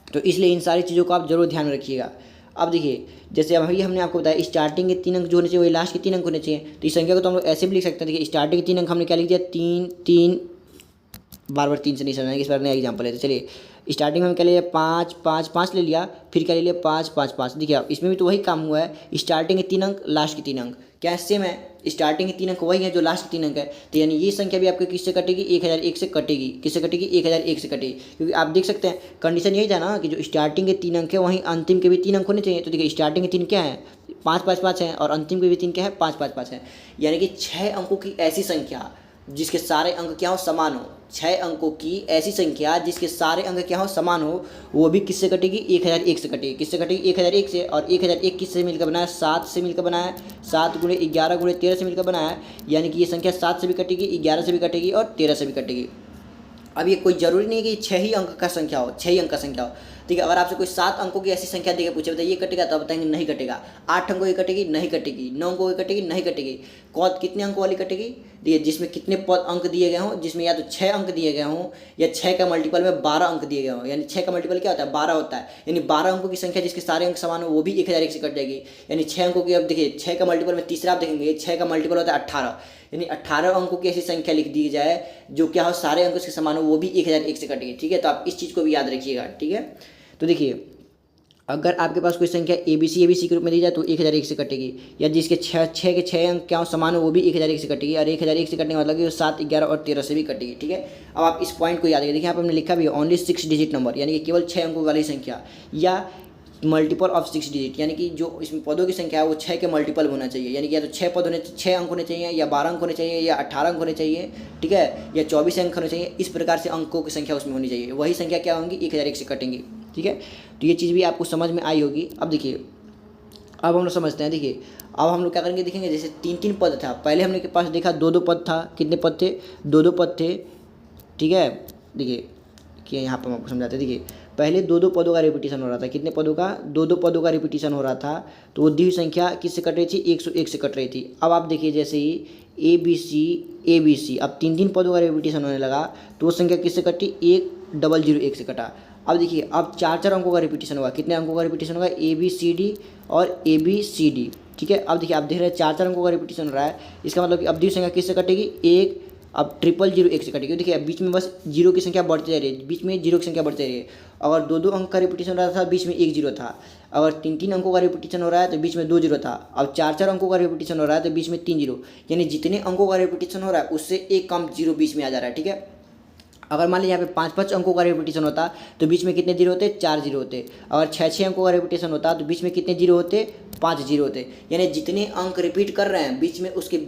S1: तो इसलिए इन सारी चीज़ों को आप जरूर ध्यान में रखिएगा। अब देखिए जैसे अभी हमने आपको बताया स्टार्टिंग के 3 अंक जो होने चाहिए वही लास्ट के 3 अंक होने चाहिए, तो इस संख्या को तो हम लोग ऐसे भी लिख सकते हैं। देखिए स्टार्टिंग के 3 अंक हमने क्या लिख दिया, 3 3, बार बार 3 से नहीं समझाएंगे, इस बार नया एग्जाम्पल लेते। चलिए स्टार्टिंग में हम क्या ले लिया, 5 5 5 ले लिया, फिर क्या ले लिया 5 5 5। देखिए अब इसमें भी तो वही काम हुआ है, स्टार्टिंग के 3 अंक लास्ट के 3 अंक क्या सेम है, स्टार्टिंग के 3 अंक वही है जो लास्ट के 3 अंक है, तो यानी ये संख्या भी आपके किससे कटेगी, 1001 से कटेगी। किससे कटेगी, 1001 से कटेगी, क्योंकि आप देख सकते हैं कंडीशन यही था ना कि जो स्टार्टिंग के 3 अंक है वहीं अंतिम के भी 3 अंक होने चाहिए। तो देखिए स्टार्टिंग के 3 क्या है, 5 5 5 है, और अंतिम के भी 3 क्या है, 5 5 5 है, यानी कि 6 अंकों की ऐसी संख्या जिसके सारे अंक क्या हो, समान हो। 6 अंकों की ऐसी संख्या जिसके सारे अंक क्या हो, समान हो, वो भी किससे कटेगी, 1001 से कटेगी। किससे कटेगी, 1001 से, और 1001 किससे मिलकर बना है, 7 से मिलकर बना है, 7 × 11 × 13 से मिलकर बना है, यानी कि ये संख्या 7 से भी कटेगी, 11 से भी कटेगी और 13 से भी कटेगी। अब ये कोई जरूरी नहीं है कि 6 ही अंक का संख्या हो, 6 ही अंक का संख्या हो। ठीक है, अगर आपसे कोई 7 अंकों की ऐसी संख्या देकर पूछे बताइए ये कटेगा, तो आप बताएंगे नहीं कटेगा। 8 अंकों की कटेगी, नहीं कटेगी। 9 अंकों की कटेगी, नहीं कटेगी। कौन कितने अंकों वाली कटेगी, देखिए जिसमें कितने अंक दिए गए हों, जिसमें या तो 6 अंक दिए गए हों या 6 का मल्टीपल में 12 अंक दिए गए हों, यानी 6 का मल्टीपल क्या होता है, 12 होता है, यानी 12 अंकों की संख्या जिसके सारे अंक समान हो वो भी 1001 से कट जाएगी। यानी 6 अंकों की, अब देखिए 6 का मल्टीपल में तीसरा आप देखेंगे 6 का मल्टीपल होता है 18, यानी 18 अंकों की ऐसी संख्या लिख दी जाए जो क्या हो सारे अंकों से समान हो, वो भी 1001 से कटेगी। ठीक है, तो आप इस चीज़ को भी याद रखिएगा। ठीक है, तो देखिए अगर आपके पास कोई संख्या ABC के रूप में दी जाए तो 1001 से कटेगी, या जिसके 6 के 6 अंक क्या हो समान हो वो भी 1001 से कटेगी, और 1001 से कटने का मतलब कि 7, 11 और 13 से भी कटेगी। ठीक है, अब आप इस पॉइंट को याद रखिए। देखिए यहाँ पर हमने लिखा भी है ओनली 6 डिजिट नंबर, यानी कि केवल 6 अंकों वाली संख्या, या मल्टीपल ऑफ 6 डिजिट, यानी कि जो इसमें पदों की संख्या है वो 6 के मल्टीपल होना चाहिए, यानी कि या तो 6 पद होने 6 अंक होने चाहिए, या 12 अंक होने चाहिए, या 18 अंक होने चाहिए। ठीक है, या 24 अंक होने चाहिए। इस प्रकार से अंकों की संख्या उसमें होनी चाहिए, वही संख्या क्या होंगी, 1001 से कटेंगी। ठीक है, तो ये चीज़ भी आपको समझ में आई होगी। अब देखिए अब हम लोग समझते हैं। देखिए अब हम लोग क्या करेंगे, देखेंगे जैसे 3 पद था, पहले हमने के पास देखा 2 पद था। कितने पद थे, 2 पद थे। ठीक है, देखिए कि यहाँ पर हम आपको समझाते हैं। देखिए पहले 2 पदों का रिपीटिशन हो रहा था, कितने पदों का, 2 पदों का रिपीटिशन हो रहा था, तो वो दी हुई संख्या किससे कट रही थी, 101 से कट रही थी। अब आप देखिए जैसे ही ABC अब 3 पदों का रिपीटिशन होने लगा तो वो संख्या किससे कटी, 1001 से कटा। अब देखिए अब 4 अंकों का रिपीटिशन होगा, कितने अंकों का रिपीटिशन होगा, ABCD और ABCD। ठीक है, अब देखिए आप देख रहे हैं 4 अंकों का रिपीटिशन हो रहा है, इसका मतलब कि अब दी संख्या किससे कटेगी, 1, अब 0001 से कटेगी। देखिए अब बीच में बस जीरो की संख्या बढ़ती जा रही है, बीच में जीरो की संख्या बढ़ती जा रही है। अगर 2 अंक का रिपीटिशन हो रहा था बीच में 1 जीरो था, अगर 3 अंकों का रिपीटिशन हो रहा है तो बीच में 2 जीरो था, अब 4 अंकों का रिपीटिशन हो रहा है तो बीच में 3 जीरो, यानी जितने अंकों का रिपीटिशन हो रहा है उससे एक कम जीरो बीच में आ जा रहा है। ठीक है, अगर मान लीजिए यहाँ पे 5 अंकों का रिपीटिशन होता तो बीच में कितने जीरो होते, 4 जीरो होते। अगर 6 अंकों का रिपीटिशन होता तो बीच में कितने जीरो होते, 5 जीरो होते। यानी जितने अंक रिपीट कर रहे हैं बीच में उसके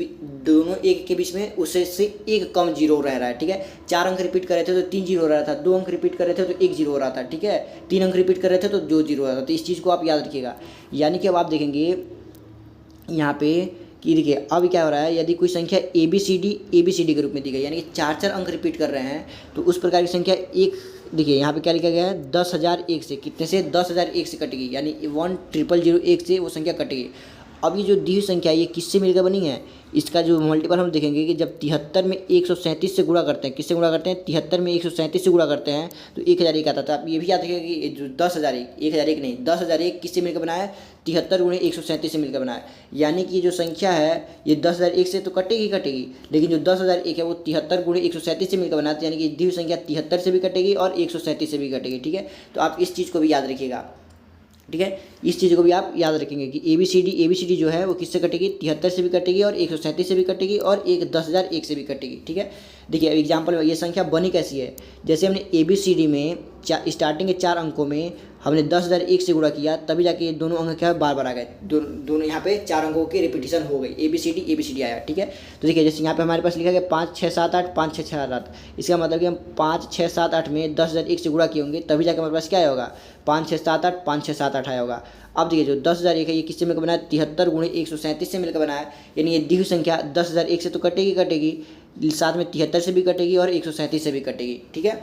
S1: दोनों एक के बीच में उससे से एक कम जीरो रह रहा है। ठीक है, 4 अंक रिपीट कर रहे थे तो 3 जीरो हो रहा था, 2 अंक रिपीट कर रहे थे तो 1 जीरो हो रहा था। ठीक है, 3 अंक रिपीट कर रहे थे तो 2 जीरो हो रहा था। तो इस चीज़ को आप याद रखिएगा। यानी कि अब आप देखेंगे यहाँ पे कि देखिए अब क्या हो रहा है, यदि कोई संख्या ABCD के रूप में दी गई, यानी कि 4 अंक रिपीट कर रहे हैं, तो उस प्रकार की संख्या एक, देखिए यहाँ पे क्या लिखा गया है, 10,001 से, कितने से, 10,001 से कटेगी, यानी 10,001 से वो संख्या कटेगी। अब ये जो दी हुई संख्या है ये किससे मिलकर बनी है, इसका जो मल्टीपल हम देखेंगे कि जब 73 में 137 से गुणा करते हैं, किससे गुणा करते हैं, 73 में 137 से गुणा करते हैं तो 1001 आता था। आप ये भी याद रखिएगा कि जो 10,001, 1001 नहीं 10,001 किससे मिलकर बनाया है, 73 गुणे 137 से मिलकर बनाया है। यानी कि जो संख्या है ये 10,001 से तो कटेगी, लेकिन जो 10,001 है वो 73 गुणे 137 से मिलकर बना है, यानी कि दी हुई संख्या 73 से भी कटेगी और 137 से भी कटेगी। ठीक है, तो आप इस चीज़ को भी याद रखिएगा। ठीक है, इस चीज़ को भी आप याद रखेंगे कि ए बी सी डी जो है वो किससे कटेगी, 73 से भी कटेगी और 137 से भी कटेगी और 10,001 से भी कटेगी। ठीक है, देखिए एग्जाम्पल में ये संख्या बनी कैसी है, जैसे हमने ए बी सी डी में स्टार्टिंग के 4 अंकों में हमने 10,001 से गुणा किया, तभी जाके ये दोनों अंक क्या बार बार आ गए, दोनों यहाँ पे 4 अंकों की रिपीटिशन हो गई, ए बी सी डी आया। ठीक है, तो देखिए जैसे यहाँ पे हमारे पास लिखा गया 5 6 7 8 5 6 6 8, इसका मतलब कि हम 5 6 7 8 में 10,001 से गुणा किए होंगे, तभी जाके हमारे पास क्या आया होगा, 5 6 7 8 5 6 7 8 आया होगा। अब देखिए जो 10,001 है ये किससे मिलकर बनाया, 73 गुणे 137 से मिलकर बनाया, यानी ये दी हुई संख्या 10,001 से तो कटेगी, साथ में 73 से भी कटेगी और 137 से भी कटेगी। ठीक है,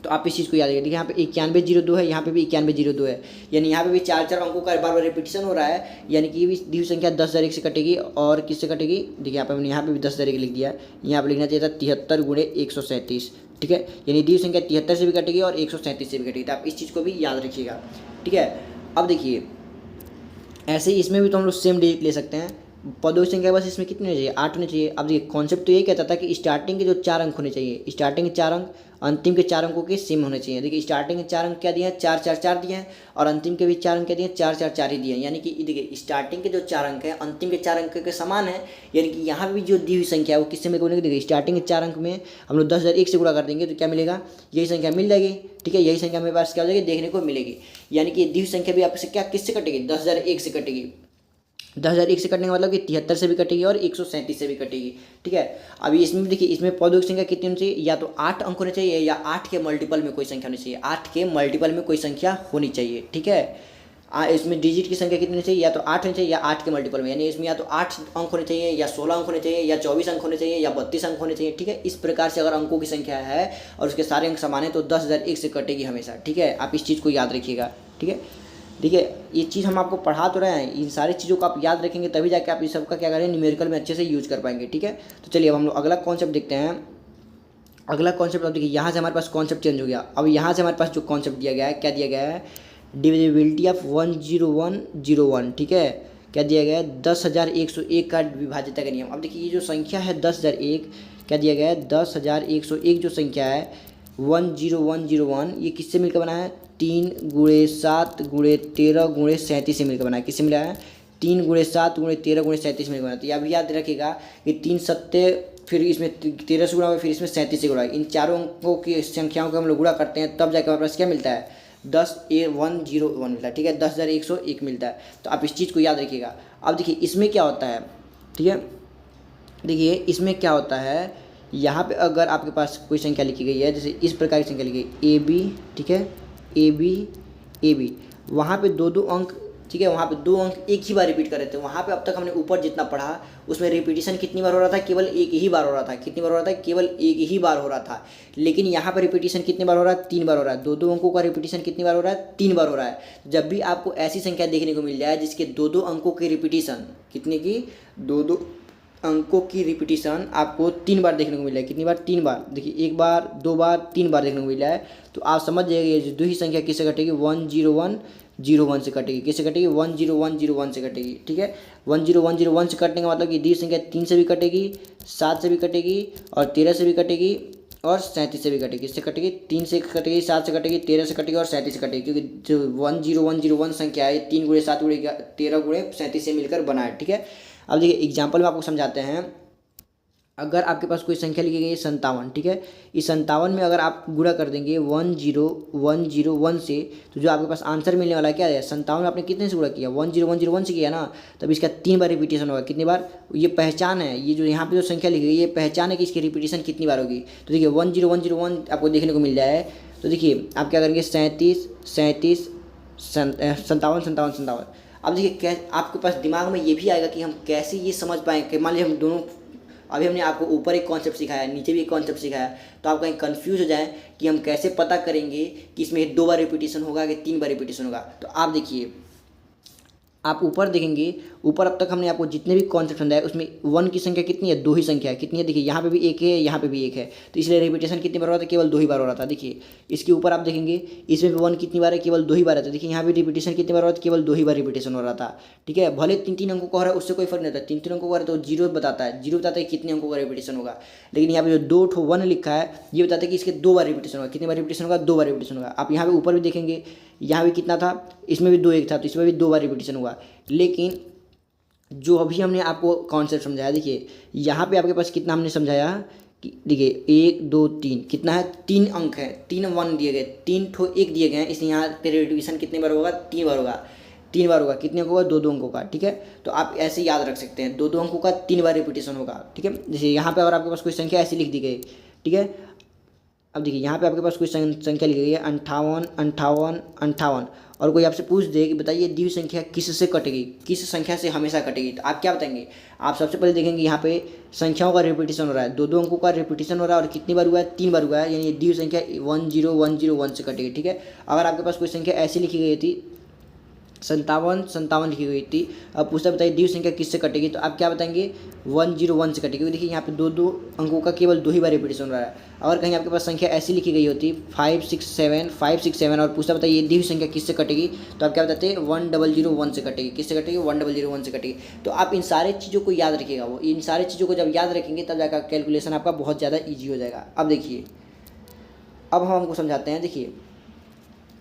S1: तो आप इस चीज़ को याद रखिए। देखिए यहाँ पे 9102 है, यहाँ पे भी 9102 है, यानी यहाँ पे भी 4 अंकों का बार बार रिपीटिशन हो रहा है, यानी कि ये भी दी हुई संख्या 10,001 से कटेगी और किससे कटेगी, देखिए यहाँ पे हमने यहाँ पे भी 10,001 लिख दिया है, यहाँ पे लिखना चाहिए था 73 गुणे 137। ठीक है, यानी दी हुई संख्या 73 से भी कटेगी और 137 से भी कटेगी, तो आप इस चीज़ को भी याद रखिएगा। ठीक है, अब देखिए ऐसे ही इसमें भी तो हम लोग सेम डिजिट ले सकते हैं, पदों की संख्या बस इसमें कितने होने चाहिए, 8 होने चाहिए। अब देखिए कॉन्सेप्ट तो यही कहता था कि स्टार्टिंग के जो 4 अंक होने चाहिए, स्टार्टिंग के 4 अंक अंतिम के 4 अंकों के सेम होने चाहिए। देखिए स्टार्टिंग के 4 अंक क्या दिए हैं, 4 4 4 दिए हैं, और अंतिम के भी 4 अंक क्या दिए हैं, 4 4 4 ही दिए हैं। यानी कि देखिए स्टार्टिंग के जो 4 अंक हैं अंतिम के 4 अंक के समान है, यानी कि यहाँ भी जो दी हुई संख्या है वो किससे मिलकर बनेगी, देखिए स्टार्टिंग के 4 अंक में हम लोग 10,001 से गुणा कर देंगे तो क्या मिलेगा, यही संख्या मिल जाएगी। ठीक है, यही संख्या मेरे पास क्या हो जाएगी, देखने को मिलेगी, यानी कि दी हुई संख्या भी आपसे क्या किससे कटेगी, 10,001 से कटेगी। 10,001 से कटने का मतलब कि 73 से भी कटेगी और 137 से भी कटेगी। ठीक है, अभी इसमें देखिए इसमें पदों की संख्या कितनी होनी चाहिए, या तो 8 अंक होने चाहिए या 8 के मल्टीपल में कोई संख्या होनी चाहिए, 8 के मल्टीपल में कोई संख्या होनी चाहिए। ठीक है, इसमें डिजिट की संख्या कितनी होनी चाहिए, या तो 8 होनी चाहिए या 8 के मल्टीपल में, यानी इसमें या तो 8 अंक होने चाहिए या 16 अंक होने चाहिए या 24 अंक होने चाहिए या 32 अंक होने चाहिए। ठीक है, इस प्रकार से अगर अंकों की संख्या है और उसके सारे अंक समान है तो 10,001 से कटेगी हमेशा। ठीक है, आप इस चीज़ को याद रखिएगा। ठीक है, देखिए ये चीज़ हम आपको पढ़ा तो रहे हैं, इन सारी चीज़ों को आप याद रखेंगे तभी जाके आप इस सब का क्या करें, न्यूमेरिकल में अच्छे से यूज कर पाएंगे। ठीक है, तो चलिए अब हम लोग अगला कॉन्सेप्ट देखते हैं। अगला कॉन्सेप्ट अब देखिए यहाँ से हमारे पास कॉन्सेप्ट चेंज हो गया। अब यहाँ से हमारे पास जो कॉन्सेप्ट दिया गया है, क्या दिया गया है, डिविजिबिलिटी ऑफ 10101। ठीक है, क्या दिया गया है, 10,101 का विभाज्यता का नियम। अब देखिए ये जो संख्या है 10,001, क्या दिया गया है, 10,101 जो संख्या है 10101, ये किससे मिलकर बना है, 3 गुणे 7 गुणे 13 गुणे 37 से मिलकर बना है। किससे मिला है, 3 गुणे 7 गुणे 13 गुणे 37 मिलकर बना है। तो यह भी याद रखिएगा कि 3 सत्ते, फिर इसमें 13 से गुणा हुआ, फिर इसमें 37 से गुणा, इन चारों अंकों की संख्याओं को हम लोग गुणा करते हैं तब जाकर हमारे पास क्या मिलता है, 10,101 मिलता है। ठीक है, 10,101 मिलता है, तो आप इस चीज़ को याद रखिएगा। अब देखिए इसमें क्या होता है, ठीक है, देखिए इसमें क्या होता है, यहाँ पे अगर आपके पास कोई संख्या लिखी गई है, जैसे इस प्रकार की संख्या लिखी गई ए बी, ठीक है, ए बी, वहाँ पे 2 अंक, ठीक है, वहाँ पे 2 अंक एक ही बार रिपीट कर रहे थे। वहाँ पे अब तक हमने ऊपर जितना पढ़ा उसमें रिपीटिशन कितनी बार हो रहा था, केवल एक ही बार हो रहा था। कितनी बार हो रहा था, केवल एक ही बार हो रहा था। लेकिन यहाँ पर रिपीटिशन कितनी बार हो रहा है, 3 बार हो रहा है। 2 अंकों का रिपीटिशन कितनी बार हो रहा है, 3 बार हो रहा है। जब भी आपको ऐसी संख्या देखने को मिल जाए जिसके 2 अंकों की रिपीटिशन, कितने की, 2 अंकों की रिपीटिशन आपको 3 बार देखने को मिला है। कितनी बार, 3 बार। देखिए 1 बार, 2 बार, 3 बार देखने को मिला है, तो आप समझ जाइए ये जो ही संख्या किससे कटेगी, 10101 से कटेगी। किससे कटेगी, 10101 से कटेगी। ठीक है, 10101 से कटने का मतलब कि दी संख्या 3 से भी कटेगी, 7 से भी कटेगी और 13 से भी कटेगी और 37 से भी कटेगी। किससे कटेगी, 3 से कटेगी, 7 से कटेगी, 13 से कटेगी और 37 से कटेगी, क्योंकि जो 10101 संख्या है 3 गुणे 7 गुणे 13 गुणे 37 से मिलकर बना है। ठीक है, अब देखिए एग्जाम्पल में आपको समझाते हैं। अगर आपके पास कोई संख्या लिखी गई है 57, ठीक है, इस 57 में अगर आप गुणा कर देंगे 10101 से, तो जो आपके पास आंसर मिलने वाला है क्या है, 57 आपने कितने से गुणा किया, 10101 से किया ना, तब इसका 3 बार रिपीटेशन होगा। कितनी बार, ये पहचान है, ये जो यहाँ पे जो संख्या लिखी गई है ये पहचान है कि इसकी रिपीटेशन कितनी बार होगी। तो देखिए 10101 आपको देखने को मिल जाए, तो देखिए आप क्या करेंगे, 37 37 57 57 57। अब देखिए आपके पास दिमाग में ये भी आएगा कि हम कैसे ये समझ पाएंगे कि मान लीजिए हम दोनों, अभी हमने आपको ऊपर एक कॉन्सेप्ट सिखाया है, नीचे भी एक कॉन्सेप्ट सिखाया, तो आप कहीं कंफ्यूज हो जाए कि हम कैसे पता करेंगे कि इसमें 2 बार रिपीटेशन होगा कि 3 बार रिपीटेशन होगा। तो आप देखिए आप ऊपर देखेंगे, ऊपर अब तक हमने आपको जितने भी कॉन्सेप्ट समझाए उसमें वन की संख्या कितनी है, दो ही संख्या है। कितनी है देखिए, यहाँ पे भी एक है, यहाँ पे भी एक है, तो इसलिए रिपीटेशन कितनी बार हो रहा था, केवल दो ही बार हो रहा था। देखिए इसके ऊपर आप देखेंगे, इसमें भी वन कितनी बार है, केवल दो ही बार है। तो देखिए यहाँ भी रिपीटेशन कितनी बार हो रहा था, केवल दो ही बार रिपीटेशन हो रहा था। ठीक है, भले तीन तीन अंकों का हो रहा है उससे कोई फर्क नहीं होता, तीन तीन अंकों का तो जीरो बताता है, जीरो बताता है कितने अंकों का रिपीटेशन होगा। लेकिन यहाँ पे जो दो ठो वन लिखा है ये बताता है कि इसके दो बार रिपीटेशन होगा। कितनी बार रिपीटेशन होगा, दो बार रिपीटेशन होगा। आप यहाँ पे ऊपर भी देखेंगे, यहाँ भी कितना था, इसमें भी दो एक था, तो इसमें भी दो बार रिपीटेशन हुआ। लेकिन जो अभी हमने आपको कॉन्सेप्ट समझाया, देखिए यहाँ पे आपके पास कितना हमने समझाया कि देखिए एक दो तीन कितना है, तीन अंक है, तीन वन दिए गए, तीन ठो एक दिए गए हैं, इसलिए यहाँ पे रिपीटेशन कितने बार होगा, तीन बार होगा। तीन बार होगा, कितने अंकों का, दो दो अंकों का। ठीक है, तो आप ऐसे याद रख सकते हैं, दो दो अंकों का तीन बार रिपीटेशन होगा। ठीक है, जैसे यहाँ पे अगर आपके पास कोई संख्या ऐसी लिख दी गई, ठीक है, अब देखिए यहाँ पे आपके पास कोई संख्या लिखी गई है 58 58 58, और कोई आपसे पूछ दे कि बताइए दी हुई संख्या किससे कटेगी, किस संख्या से हमेशा कटेगी, तो आप क्या बताएंगे। आप सबसे पहले देखेंगे यहाँ पे संख्याओं का रिपीटेशन हो रहा है, दो दो अंकों का रिपीटेशन हो रहा है, और कितनी बार हुआ है, तीन बार हुआ है, यानी दी हुई संख्या 10101 से कटेगी। ठीक है, अगर आपके पास कोई संख्या ऐसी लिखी गई थी 57 लिखी गई थी, अब पूछता बताइए दी हुई संख्या किससे कटेगी, तो आप क्या बताएंगे 101 से कटेगी। देखिए यहाँ पे दो दो अंकों का केवल दो ही बार रिपीटेशन हो रहा है। अगर कहीं आपके पास संख्या ऐसी लिखी गई होती 567 और पूछता बताइए दी हुई संख्या किससे कटेगी, तो आप क्या बताते 1001 से कटेगी। किससे कटेगी, 1001 से कटेगी। तो आप इन सारी चीज़ों को याद रखिएगा, वो इन सारी चीज़ों को जब याद रखेंगे तब जाकर कैलकुलेशन आपका बहुत ज़्यादा ईजी हो जाएगा। अब देखिए, अब हम हमको समझाते हैं। देखिए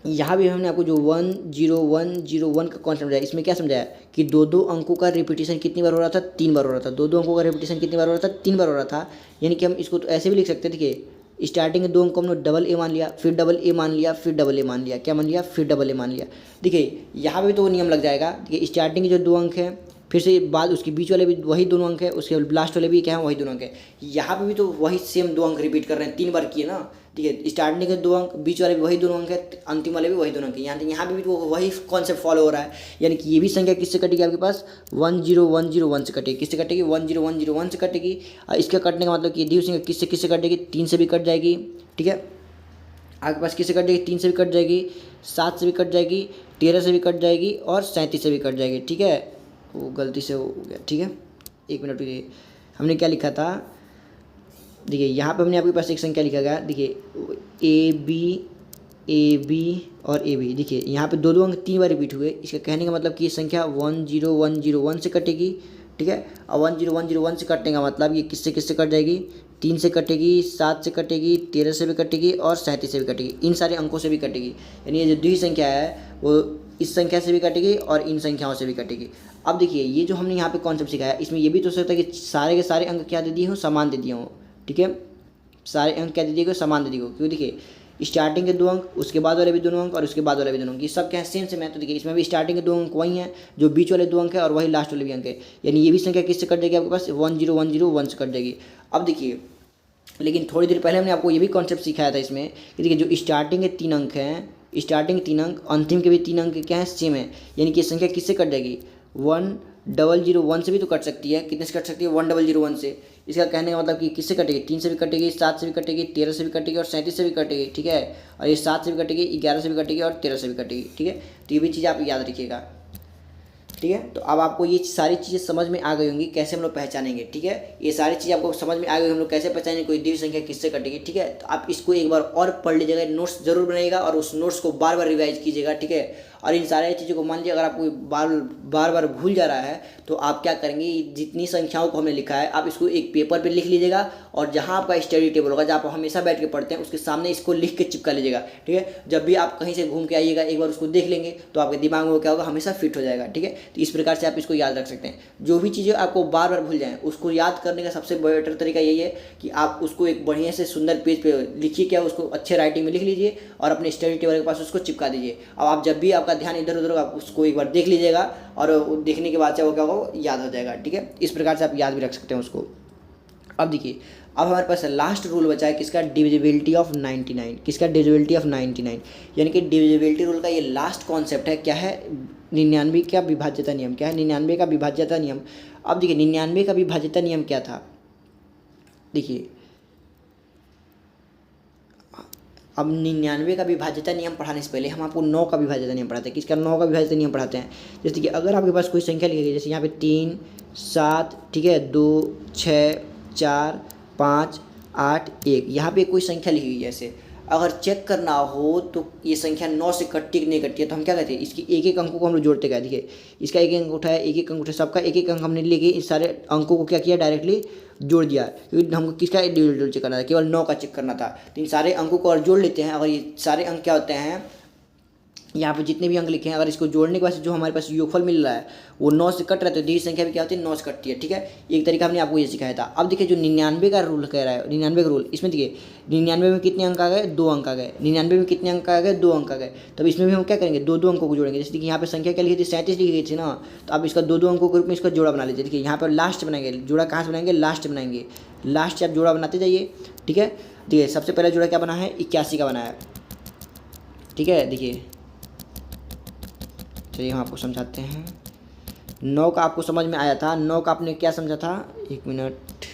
S1: यहाँ भी हमने आपको जो 10101 का कॉन्सेप्ट समझाया, इसमें क्या समझाया कि दो दो अंकों का रिपीटेशन कितनी बार हो रहा था, तीन बार हो रहा था। दो दो अंकों का रिपीटेशन कितनी बार हो रहा था, तीन बार हो रहा था। यानी कि हम इसको तो ऐसे भी लिख सकते हैं, देखिए स्टार्टिंग के दो अंकों हमने डबल ए मान लिया, फिर डबल ए मान लिया, फिर डबल ए मान लिया, क्या मान लिया, फिर डबल ए मान लिया। देखिए यहाँ पर भी तो वो नियम लग जाएगा। देखिए स्टार्टिंग के जो दो अंक हैं, फिर से बाद उसके बीच वाले भी वही दोनों अंक है, उसके लास्ट वाले भी क्या है, वही दोनों अंक है। यहाँ पे भी तो वही सेम दो अंक रिपीट कर रहे हैं, तीन बार किए ना। ठीक है, स्टार्टिंग के दो अंक, बीच वाले भी वही दोनों अंक है, अंतिम वाले भी वही दोनों अंक है। यहाँ पे भी तो वही कॉन्सेप्ट फॉलो हो रहा है। यानी कि ये भी संख्या किससे कटेगी आपके पास, 10101 से कटेगी। किससे कटेगी, 10101 से कटेगी। और इसका कटने का मतलब कि दी हुई संख्या किससे किससे कटेगी, तीन से भी कट जाएगी। ठीक है, आपके पास किससे कट जाएगी, तीन से भी कट जाएगी, 7 से भी कट जाएगी, 13 से भी कट जाएगी, और 37 से भी कट जाएगी। ठीक है, वो गलती से हो गया। ठीक है, एक मिनट रुकिए, हमने क्या लिखा था, देखिए यहाँ पे हमने आपके पास एक संख्या लिखा गया, देखिए ए बी और ए बी। देखिए यहाँ पे दो दो अंक तीन बार रिपीट हुए, इसका कहने का मतलब कि ये संख्या 10101 से कटेगी। ठीक है, और 10101 से कटने का मतलब ये किससे किससे कट जाएगी, तीन से कटेगी, 7 से कटेगी, 13 से भी कटेगी, और 37 से भी कटेगी। इन सारे अंकों से भी कटेगी। यानी ये जो द्वि संख्या है वो इस संख्या से भी कटेगी और इन संख्याओं से भी कटेगी। अब देखिए ये जो हमने यहाँ पे कॉन्सेप्ट सिखाया, इसमें ये भी तो हो सकता है कि सारे के सारे अंक क्या दे दिए हों, समान दे दिए हों। ठीक है, सारे अंक क्या दे दिए गए, समान दे दिए गए। क्योंकि देखिए स्टार्टिंग के दो अंक, उसके बाद वाले भी दोनों अंक, और उसके बाद वाले भी दोनों अंक, ये सब क्या है, सेम है। तो देखिए इसमें भी स्टार्टिंग के दो अंक वही हैं, जो बीच वाले दो अंक है, और वही लास्ट वाले भी अंक है। यानी ये भी संख्या किससे कट जाएगी आपके पास, 10101 से कट जाएगी। अब देखिए, लेकिन थोड़ी देर पहले हमने आपको ये भी कॉन्सेप्ट सिखाया था इसमें कि देखिए जो स्टार्टिंग के तीन अंक हैं, स्टार्टिंग तीन अंक, अंतिम के भी तीन अंक क्या है, सेम है। यानी कि संख्या किससे कट जाएगी, 1001 से भी तो कट सकती है। कितने से कट सकती है, 1001 से। इसका कहने का मतलब कि किससे कटेगी, तीन से भी कटेगी, 7 से भी कटेगी, 13 से भी कटेगी, और 37 से भी कटेगी। ठीक है, और ये 7 से भी कटेगी, 11 से भी कटेगी, और 13 से भी कटेगी। ठीक है, तो ये भी चीज़ आप याद रखिएगा। ठीक है, तो अब आपको ये सारी चीज़ें समझ में आ गई होंगी कैसे हम लोग पहचानेंगे। ठीक है, ये सारी चीज़ें आपको समझ में आ गई, हम लोग कैसे पहचानेंगे कोई दी हुई संख्या किससे कटेगी। ठीक है, तो आप इसको एक बार और पढ़ लीजिएगा, नोट्स जरूर बनाइएगा, और उस नोट्स को बार बार रिवाइज कीजिएगा। ठीक है, और इन सारी चीज़ों को मान लीजिए अगर आपको बार बार भूल जा रहा है, तो आप क्या करेंगे, जितनी संख्याओं को हमने लिखा है आप इसको एक पेपर पे लिख लीजिएगा, और जहाँ आपका स्टडी टेबल होगा, जहाँ आप हमेशा बैठ के पढ़ते हैं, उसके सामने इसको लिख के चिपका लीजिएगा। ठीक है, जब भी आप कहीं से घूम के आइएगा एक बार उसको देख लेंगे, तो आपके दिमाग में वो क्या होगा, हमेशा फिट हो जाएगा। ठीक है, तो इस प्रकार से आप इसको याद रख सकते हैं। जो भी चीज़ें आपको बार बार भूल जाएँ, उसको याद करने का सबसे बेटर तरीका यही है कि आप उसको एक बढ़िया से सुंदर पेज पे लिखिए, क्या उसको अच्छे राइटिंग में लिख लीजिए, और अपने स्टडी टेबल के पास उसको चिपका दीजिए। अब आप जब भी आपका ध्यान इधर उधर, आप उसको एक बार देख लीजिएगा, और देखने के बाद से वो क्या होगा, याद हो जाएगा। ठीक है, इस प्रकार से आप याद भी रख सकते हैं उसको। अब देखिए, अब हमारे पास लास्ट रूल बचा है किसका, डिविजिबिलिटी ऑफ 99। किसका, डिविजिबिलिटी ऑफ 99। यानी कि डिविजिबिलिटी रूल का ये लास्ट कॉन्सेप्ट है, क्या है, 99 का विभाज्यता नियम। क्या है, 99 का विभाज्यता नियम। अब देखिए 99 का विभाज्यता नियम क्या था, देखिए अब 99 का विभाज्यता नियम पढ़ाने से पहले हम आपको 9 का विभाज्यता नियम पढ़ाते हैं। किसका? 9 का विभाज्यता नियम पढ़ाते हैं। जैसे कि अगर आपके पास कोई संख्या लिखी गई, जैसे यहाँ पे 3 7, ठीक है, 2 6 4 5 8 1, यहाँ पे कोई संख्या लिखी हुई है। जैसे अगर चेक करना हो तो ये संख्या 9 से कटती कि नहीं कटती है, तो हम क्या कहते हैं, इसकी एक एक अंकों को हम लोग जोड़ते गए। देखिए इसका एक एक अंक उठाया, एक एक अंक उठाया, सबका एक एक अंक हमने लेके इस सारे अंकों को क्या किया, डायरेक्टली जोड़ दिया, क्योंकि हमको किसका इंडिविजुअल चेक करना था, केवल 9 का चेक करना था। तो इन सारे अंकों को और जोड़ लेते हैं। अगर ये सारे अंक क्या होते हैं, यहाँ पे जितने भी अंक लिखे हैं, अगर इसको जोड़ने के बाद जो हमारे पास योगफल मिल रहा है वो 9 से कट रहा है, तो दी संख्या भी क्या होती है, 9 से कटती है। ठीक है, एक तरीका हमने आपको ये सिखाया था। अब देखिए जो 99 का रूल कह रहा है, 99 का रूल, इसमें देखिए 99 में कितने अंक आ गए, 2 अंक आ गए। 99 में कितने अंक आ गए, 2 अंक आ गए। तब इसमें भी हम क्या करेंगे, 2 अंकों को जोड़ेंगे। जैसे कि यहाँ पे संख्या क्या लिखी थी, 37 लिखी गई थी ना, तो अब इसका 2 अंकों के रूप में इसका जोड़ा बना लीजिए। देखिए यहाँ पर लास्ट बनाएंगे, जोड़ा कहाँ से बनाएंगे, लास्ट बनाएंगे, लास्ट से आप जोड़ा बनाते जाइए। ठीक है, देखिए सबसे पहला जोड़ा क्या बना है, 81 का बना है। ठीक है, देखिए चलिए हम आपको समझाते हैं। 9 का आपको समझ में आया था, 9 का आपने क्या समझा था, 1 मिनट,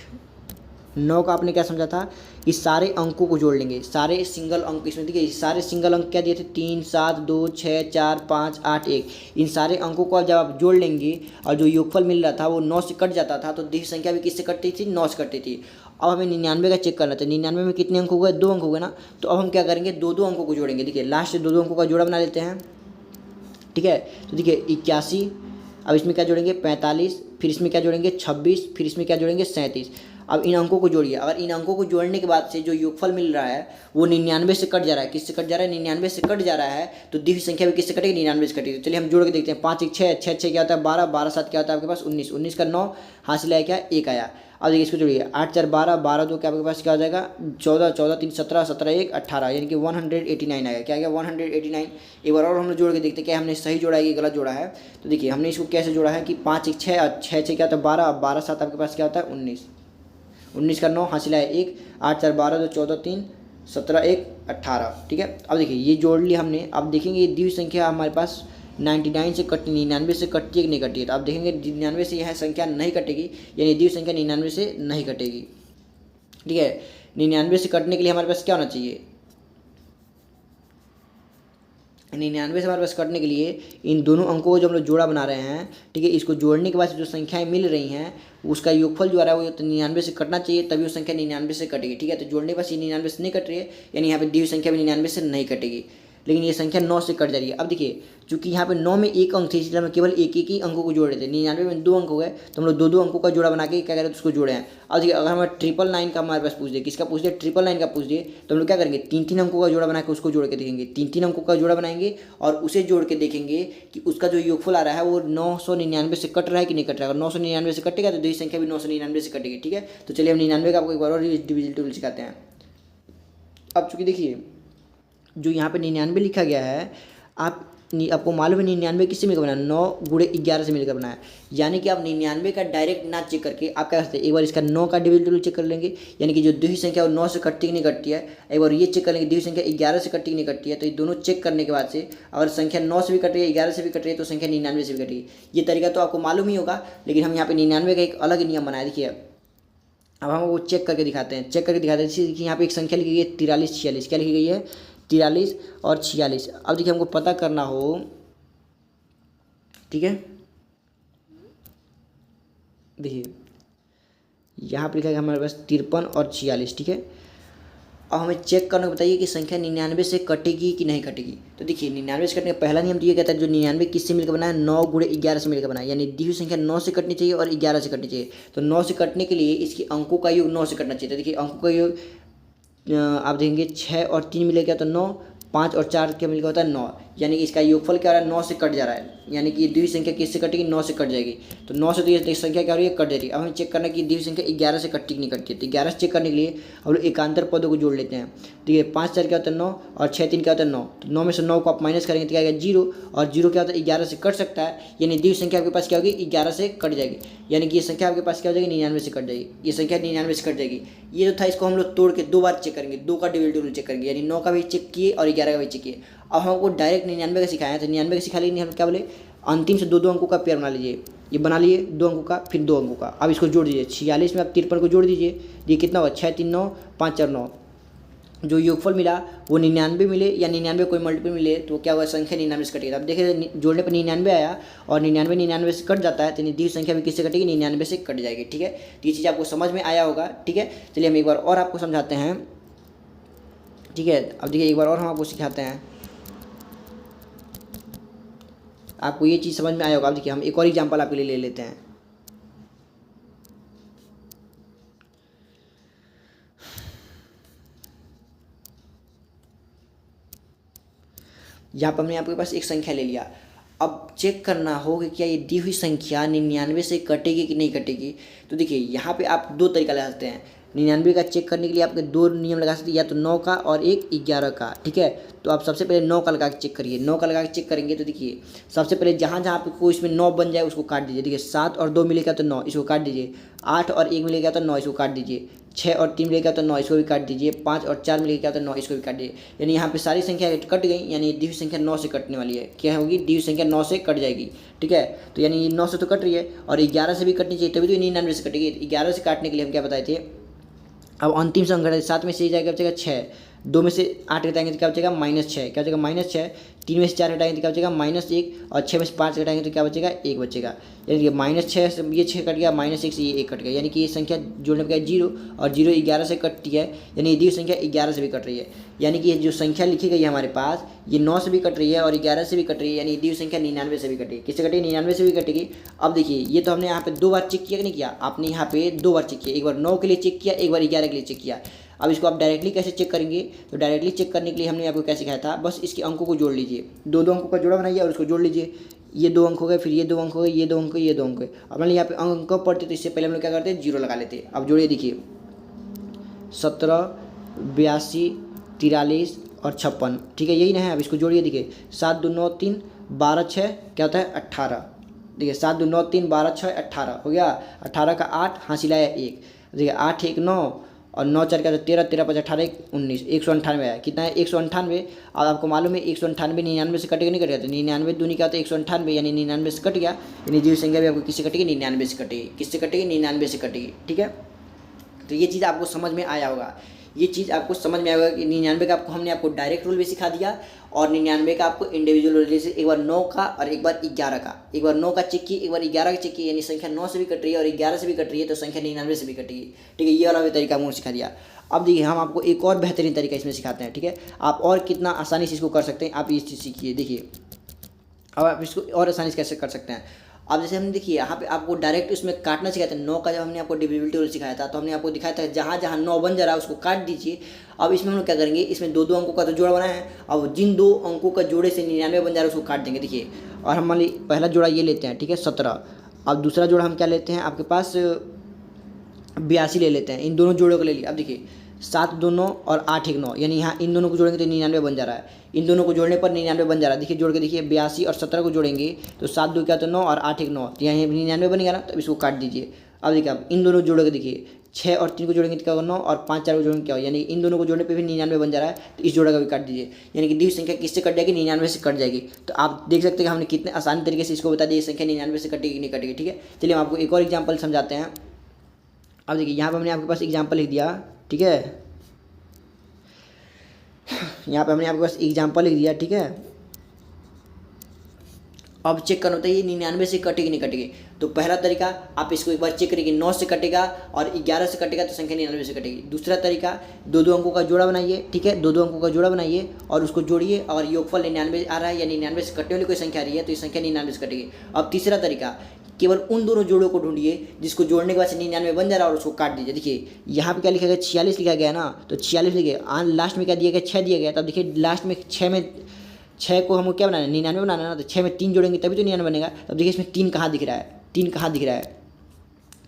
S1: 9 का आपने क्या समझा था, इस सारे अंकों को जोड़ लेंगे, सारे सिंगल अंक इसमें देखिए, सारे सिंगल अंक क्या दिए थे, 3 7 2 6 4 5 8 1। इन सारे अंकों को जब आप जोड़ लेंगे और जो योगफल मिल रहा था वो 9 से कट जाता था, तो दी संख्या भी किससे कटती थी, 9 से कटती थी। अब हमें 99 का चेक करना था। 99 में कितने अंक हो गए, 2 अंक हो गए ना, तो अब हम क्या करेंगे, 2 अंकों को जोड़ेंगे। देखिए लास्ट से 2 अंकों का जोड़ा बना लेते हैं। ठीक है, तो देखिए 81, अब इसमें क्या जोड़ेंगे, 45, फिर इसमें क्या जोड़ेंगे, 26, फिर इसमें क्या जोड़ेंगे, 37। अब इन अंकों को जोड़िए। अगर इन अंकों को जोड़ने के बाद से जो योगफल मिल रहा है वो 99 से कट जा रहा है, किससे कट जा रहा है, 99 से कट जा रहा है, तो दी हुई संख्या भी किससे कटेगी, 99 से कटेगी। चलिए हम जोड़ के देखते हैं। 5 1 6, 6 6 क्या होता है, 12, 12 7 क्या होता है आपके पास, 19, 19 का 9 हासिल आया क्या, 1 आया। अब देखिए इसको जोड़िए, 8 4 12, 12 2 क्या आपके पास क्या हो जाएगा, 14, 14 3 17, 17 1 18, यानी कि 189 आएगा। क्या आ गया, 189। एक बार और हम लोग जोड़ के देखते हैं क्या हमने सही जोड़ा है कि गलत जोड़ा है। तो देखिए हमने इसको कैसे जोड़ा है कि 5 1 6 और 6 6 क्या होता है, 12, 12 7 आपके पास क्या होता है, 19, 19 का 9 हासिल आया 1, 8 4 12 2 14 3 17 1 18। ठीक है, अब देखिए ये जोड़ लिया हमने। अब देखेंगे ये दी हुई संख्या हमारे पास 99 से कटती, 99 से कटती है कि नहीं कटती है। तो आप देखेंगे 99 से यह संख्या नहीं कटेगी, यानी दी हुई संख्या 99 से नहीं कटेगी। ठीक है, 99 से कटने के लिए हमारे पास क्या होना चाहिए, 99 से हमारे पास कटने के लिए इन दोनों अंकों को जो हम लोग जोड़ा बना रहे हैं, ठीक है, इसको जोड़ने के बाद जो संख्याएं मिल रही हैं उसका योगफल जो आ रहा है वो 99 से कटना चाहिए, तभी वो संख्या 99 से कटेगी। ठीक है, तो जोड़ने के बाद ये 99 से नहीं कट रही है, यानी यहाँ पे दी हुई संख्या भी 99 से नहीं कटेगी, लेकिन ये संख्या 9 से कट जा रही है। अब देखिए चूंकि यहाँ पे 9 में एक अंक थे, इसलिए हम केवल एक एक ही अंकों को जोड़ रहे थे। 99 में 2 अंक हो गए, तो हम लोग 2 अंकों का जोड़ा बना के क्या करें, तो उसको जोड़े हैं। अब देखिए अगर हमें 999 का हमारे पास पूछ दे, किसका पूछ दे, 999 का पूछ दे, तो हम लोग क्या करेंगे, 3 अंकों का जोड़ा बना के उसको जोड़ के देखेंगे। 3 अंकों का जोड़ा बनाएंगे और उसे जोड़ के देखेंगे कि उसका जो योगफल आ रहा है वो 999 से कट रहा है कि नहीं कट रहा है। अगर 999 से कटेगा तो दूसरी संख्या भी 999 से कटेगी। ठीक है, तो चलिए हम 99 का आपको एक बार और डिविजिबल टेबल सिखाते हैं। अब चूंकि देखिए जो यहाँ पे 99 लिखा गया है, आपको मालूम है 99 किससे मिलकर बना है, 9 गुणे 11 से मिलकर बना है। यानी कि आप 99 का डायरेक्ट ना चेक करके आप क्या करते हैं, एक बार इसका 9 का डिविजिबल चेक कर लेंगे, यानी कि जो दी हुई संख्या वो 9 से कटती कि नहीं कटती है। एक बार ये चेक कर लेंगे दी हुई संख्या 11 से कटती कि नहीं कटती है। तो ये दोनों चेक करने के बाद से अगर संख्या 9 से भी कट रही है, 11 से भी कट रही है, तो संख्या 99 से भी कटेगी। ये तरीका तो आपको मालूम ही होगा, लेकिन हम यहाँ पे 99 का एक अलग नियम बनाया। देखिए अब हम वो चेक करके दिखाते हैं, चेक करके दिखाते हैं। जैसे कि यहाँ पे एक संख्या लिखी गई है 43 46, क्या लिखी गई है, 43 और 46। अब देखिए हमको पता करना हो, ठीक है, देखिए यहाँ पर लिखा है हमारे पास 53 और 46। ठीक है, अब हमें चेक करना बताइए कि संख्या 99 से कटेगी कि नहीं कटेगी। तो देखिए 99 से कटने का पहला नियम तो ये कहता है जो 99 किससे मिलकर बना है, 9 गुणे 11 से मिलकर बना है, यानी दी हुई संख्या 9 से कटनी चाहिए और 11 से कटनी चाहिए। तो 9 से कटने के लिए इसकी अंकों का योग 9 से कटना चाहिए। तो देखिए अंकों का योग आप देखेंगे 6 और 3 मिलेगा तो 9, 5 और 4 क्या मिलकर होता है 9, यानी कि इसका योगफल क्या हो रहा है, 9 से कट जा रहा है, यानी कि दी हुई संख्या किससे कटेगी, 9 से कट जाएगी। तो 9 से तो ये संख्या क्या हो रही है, कट जा रही है। अब हमें चेक करना है कि दी हुई संख्या 11 से कटती कि नहीं कटती है। तो 11 से चेक करने के लिए हम लोग एकांतर पदों को जोड़ लेते हैं। तो ये 5 4 क्या होता है 9 और 6 3 क्या होता है 9। तो 9 में से 9 को आप माइनस करेंगे तो क्या आएगा 0, और 0 क्या होता है 11 से कट सकता है, यानी दी हुई संख्या आपके पास क्या होगी 11 से कट जाएगी, यानी कि ये संख्या आपके पास क्या हो जाएगी 99 से कट जाएगी। ये संख्या 99 से कट जाएगी। ये जो था इसको हम लोग तोड़ के 2 बार चेक करेंगे, 2 का डिविजिबल चेक करेंगे, यानी 9 का भी चेक किए और 11 का भी चेक किए। अब हमको डायरेक्ट 99 का सिखाया है, तो 99 का सिखा लेंगे हम क्या बोले, अंतिम से 2 अंकों का पेयर बना लीजिए। ये बना लिए 2 अंकों का, फिर 2 अंकों का। अब इसको जोड़ दीजिए, 46 में आप 53 को जोड़ दीजिए, ये कितना होगा 6 3 9 5 4 9, जो योगफल मिला वो 99 मिले या 99 कोई मल्टीपल मिले तो क्या हुआ, संख्या 99 से कटेगी। अब देखिए जोड़ने पर 99 आया और 99 से कट जाता है, तो दी हुई संख्या भी किससे कटेगी, 99 से कट जाएगी। ठीक है, तो ये चीज़ आपको समझ में आया होगा। ठीक है, चलिए हम एक बार और आपको समझाते हैं। ठीक है, अब देखिए एक बार और हम आपको सिखाते हैं, आपको ये चीज़ समझ में आया होगा। अब देखिए हम एक और एग्जाम्पल आपके लिए ले लेते हैं। यहाँ पर हमने आपके पास एक संख्या ले लिया। अब चेक करना हो कि क्या ये दी हुई संख्या 99 से कटेगी कि नहीं कटेगी। तो देखिए यहाँ पे आप दो तरीका लगा सकते हैं। 99 का चेक करने के लिए आपके दो नियम लगा सकते हैं, या तो 9 का और एक 11 का। ठीक है, तो आप सबसे पहले 9 का लगा के चेक करिए। 9 का लगा के चेक करेंगे तो देखिए सबसे पहले जहाँ जहाँ आपको इसमें 9 बन जाए उसको काट दीजिए। देखिए 7 और 2 मिलेगा तो 9, इसको काट दीजिए। 8 और 1 मिलेगा तो 9, इसको काट दीजिए। 6 और 3 मिलेगा तो 9, इसको भी काट दीजिए। 5 और 4 मिलेगा तो 9, इसको भी काट दीजिए। यानी यहाँ पे सारी संख्या कट गई, यानी दी हुई संख्या 9 से कटने वाली है। क्या होगी, दी हुई संख्या 9 से कट जाएगी। ठीक है, तो यानी 9 से तो कट रही है और 11 से भी कटनी चाहिए, तभी तो 99 से कटेगी। 11 से काटने के लिए हम क्या बताए थे, अब अंतिम सम घटा, 7 में से जाएगा बचेगा 6, 2 में से 8 घटाएंगे तो क्या बचेगा -6, क्या बचेगा -6, 3 में से 4 घटाएंगे तो क्या बचेगा -1 और 6 में से 5 घटाएंगे तो क्या बचेगा 1 बचेगा। यानी कि -6 से ये 6 कट गया, -1 से ये 1 कट गया, यानी कि ये संख्या जोड़ने पर 0 और 0 11 से कटती है, यानी दी संख्या 11 से भी कट रही है। यानी कि ये जो संख्या लिखी गई है हमारे पास, ये 9 से भी कट रही है और 11 से भी कट रही है, यानी दी संख्या 99 से भी कटेगी। किससे कटेगी, 99 से भी कटेगी। अब देखिए ये तो हमने यहाँ पे 2 बार चेक किया कि नहीं किया, आपने यहाँ पे 2 बार चेक किया, एक बार 9 के लिए चेक किया, एक बार 11 के लिए चेक किया। अब इसको आप डायरेक्टली कैसे चेक करेंगे, तो डायरेक्टली चेक करने के लिए हमने आपको क्या सिखाया था, बस इसके अंकों को जोड़ लीजिए, दो अंकों का जोड़ा बनाइए और उसको जोड़ लीजिए। ये 2 अंक हो गए, फिर ये 2 अंक हो गए, ये 2 अंक, ये 2 अंक। अब मान लीजिए यहाँ पे अंक पढ़ते तो इससे पहले हम लोग क्या करते हैं, 0 लगा लेते। अब जोड़िए, देखिए 17, 82, 43 और 56। ठीक है, यही ना है। अब इसको जोड़िए, देखिए 7 2 9 3 12 6 क्या होता है 18। देखिए 7 2 9 3 12 6 18 हो गया। 18 का 8 हासिल लाया 1। देखिए 8 1 9 और 9 4 का 13, 13 5 18 19, 198 आया। कितना है 198। और आपको मालूम है 198 99 से कटेगा नहीं कटेगा, तो 99 दूनी क्या होता है 198, यानी 99 से कट गया। यानी जो संख्या भी आपको किससे कटेगी, 99 से कटेगी। किससे कटेगी, 99 से कटेगी। ठीक है, तो ये चीज़ आपको समझ में आया होगा। ये चीज़ आपको समझ में आएगा कि 99 का आपको हमने आपको डायरेक्ट रूल भी सिखा दिया और 99 का आपको इंडिविजुअल रूल, जैसे एक बार 9 का और एक बार 11 का। एक बार 9 का चेक किए, एक बार 11 का चेक किए, यानी संख्या 9 से भी कट रही है और 11 से भी कट रही है, तो संख्या 99 से भी कटेगी। ठीक है, ये वाला भी तरीका हमको सिखा दिया। अब देखिए हम आपको एक और बेहतरीन तरीका इसमें सिखाते हैं। ठीक है, आप और कितना आसानी से इसको कर सकते हैं, आप ये चीज़ सीखिए। देखिए अब आप इसको और आसानी से कैसे कर सकते हैं। अब जैसे हमने देखिए यहाँ पे आपको डायरेक्ट उसमें काटना सिखाते हैं। 9 का जब हमने आपको डिविजिबिलिटी रूल सिखाया था तो हमने आपको दिखाया था जहाँ जहाँ 9 बन जा रहा है उसको काट दीजिए। अब इसमें हम लोग क्या करेंगे, इसमें 2 2 अंकों का तो जोड़ा बनाया है, अब जिन 2 अंकों का जोड़े से 99 बन जा रहा है उसको काट देंगे। देखिए, और हम मान ली पहला जोड़ा ये लेते हैं, ठीक है 17। अब दूसरा जोड़ा हम क्या लेते हैं, आपके पास 82 ले लेते हैं। इन दोनों जोड़ों को ले लिया। अब देखिए 7 2 9 और 8 1 9, यानी यहाँ इन दोनों को जोड़ेंगे तो 99 बन जा रहा है। इन दोनों को जोड़ने पर 99 बन जा रहा है। देखिए जोड़ के देखिए 82 और 17 को जोड़ेंगे तो 7 2 क्या तो 9 और 8 1 9, तो यहाँ 99 बनेगा ना, तो इसको काट दीजिए। अब देखिए आप इन दोनों जोड़ोगे, देखिए 6 और 3 को जोड़ेंगे तो क्या होगा 9 और 5 4 को जोड़ेंगे क्या हो, यानी इन दोनों को जोड़ने पे भी 99 बन जा रहा है, तो इस जोड़ा का भी काट दीजिए। यानी कि दी हुई संख्या किससे कट जाएगी, 99 से कट जाएगी। तो आप देख सकते हैं कि हमने कितने आसान तरीके से इसको बता दिया, संख्या 99 से कटेगी कि नहीं कटेगी। ठीक है, चलिए हम आपको एक और एग्जाम्पल समझाते हैं। अब देखिए यहाँ पर हमने आपके पास एग्जाम्पल लिख दिया। ठीक है, यहाँ पे हमने आपके पास एग्जाम्पल लिख दिया। ठीक है, अब चेक करना होता है ये 99 से कटेगी नहीं कटेगी। तो पहला तरीका आप इसको एक बार चेक करिए, 9 से कटेगा और 11 से कटेगा तो संख्या 99 से कटेगी। दूसरा तरीका 2 2 अंकों का जोड़ा बनाइए। ठीक है, 2 2 अंकों का जोड़ा बनाइए और उसको जोड़िए और योगफल 99 आ रहा है या 99 से कटने वाली कोई संख्या आ रही है तो ये संख्या 99 से कटेगी। अब तीसरा तरीका, केवल उन दोनों जोड़ों को ढूंढिए जिसको जोड़ने के बाद 99 बन जा रहा है और उसको काट दीजिए। देखिए यहाँ पे क्या लिखा गया 46 लिखा गया ना, तो 46 लिखे लास्ट में क्या दिया गया 6 दिया गया। तब देखिए लास्ट में 6 को हमको क्या बनाना है 99 बनाना है ना, तो 6 में 3 जोड़ेंगे तभी तो 99 बनेगा। तब देखिए इसमें 3 कहाँ दिख रहा है, 3 कहाँ दिख रहा है,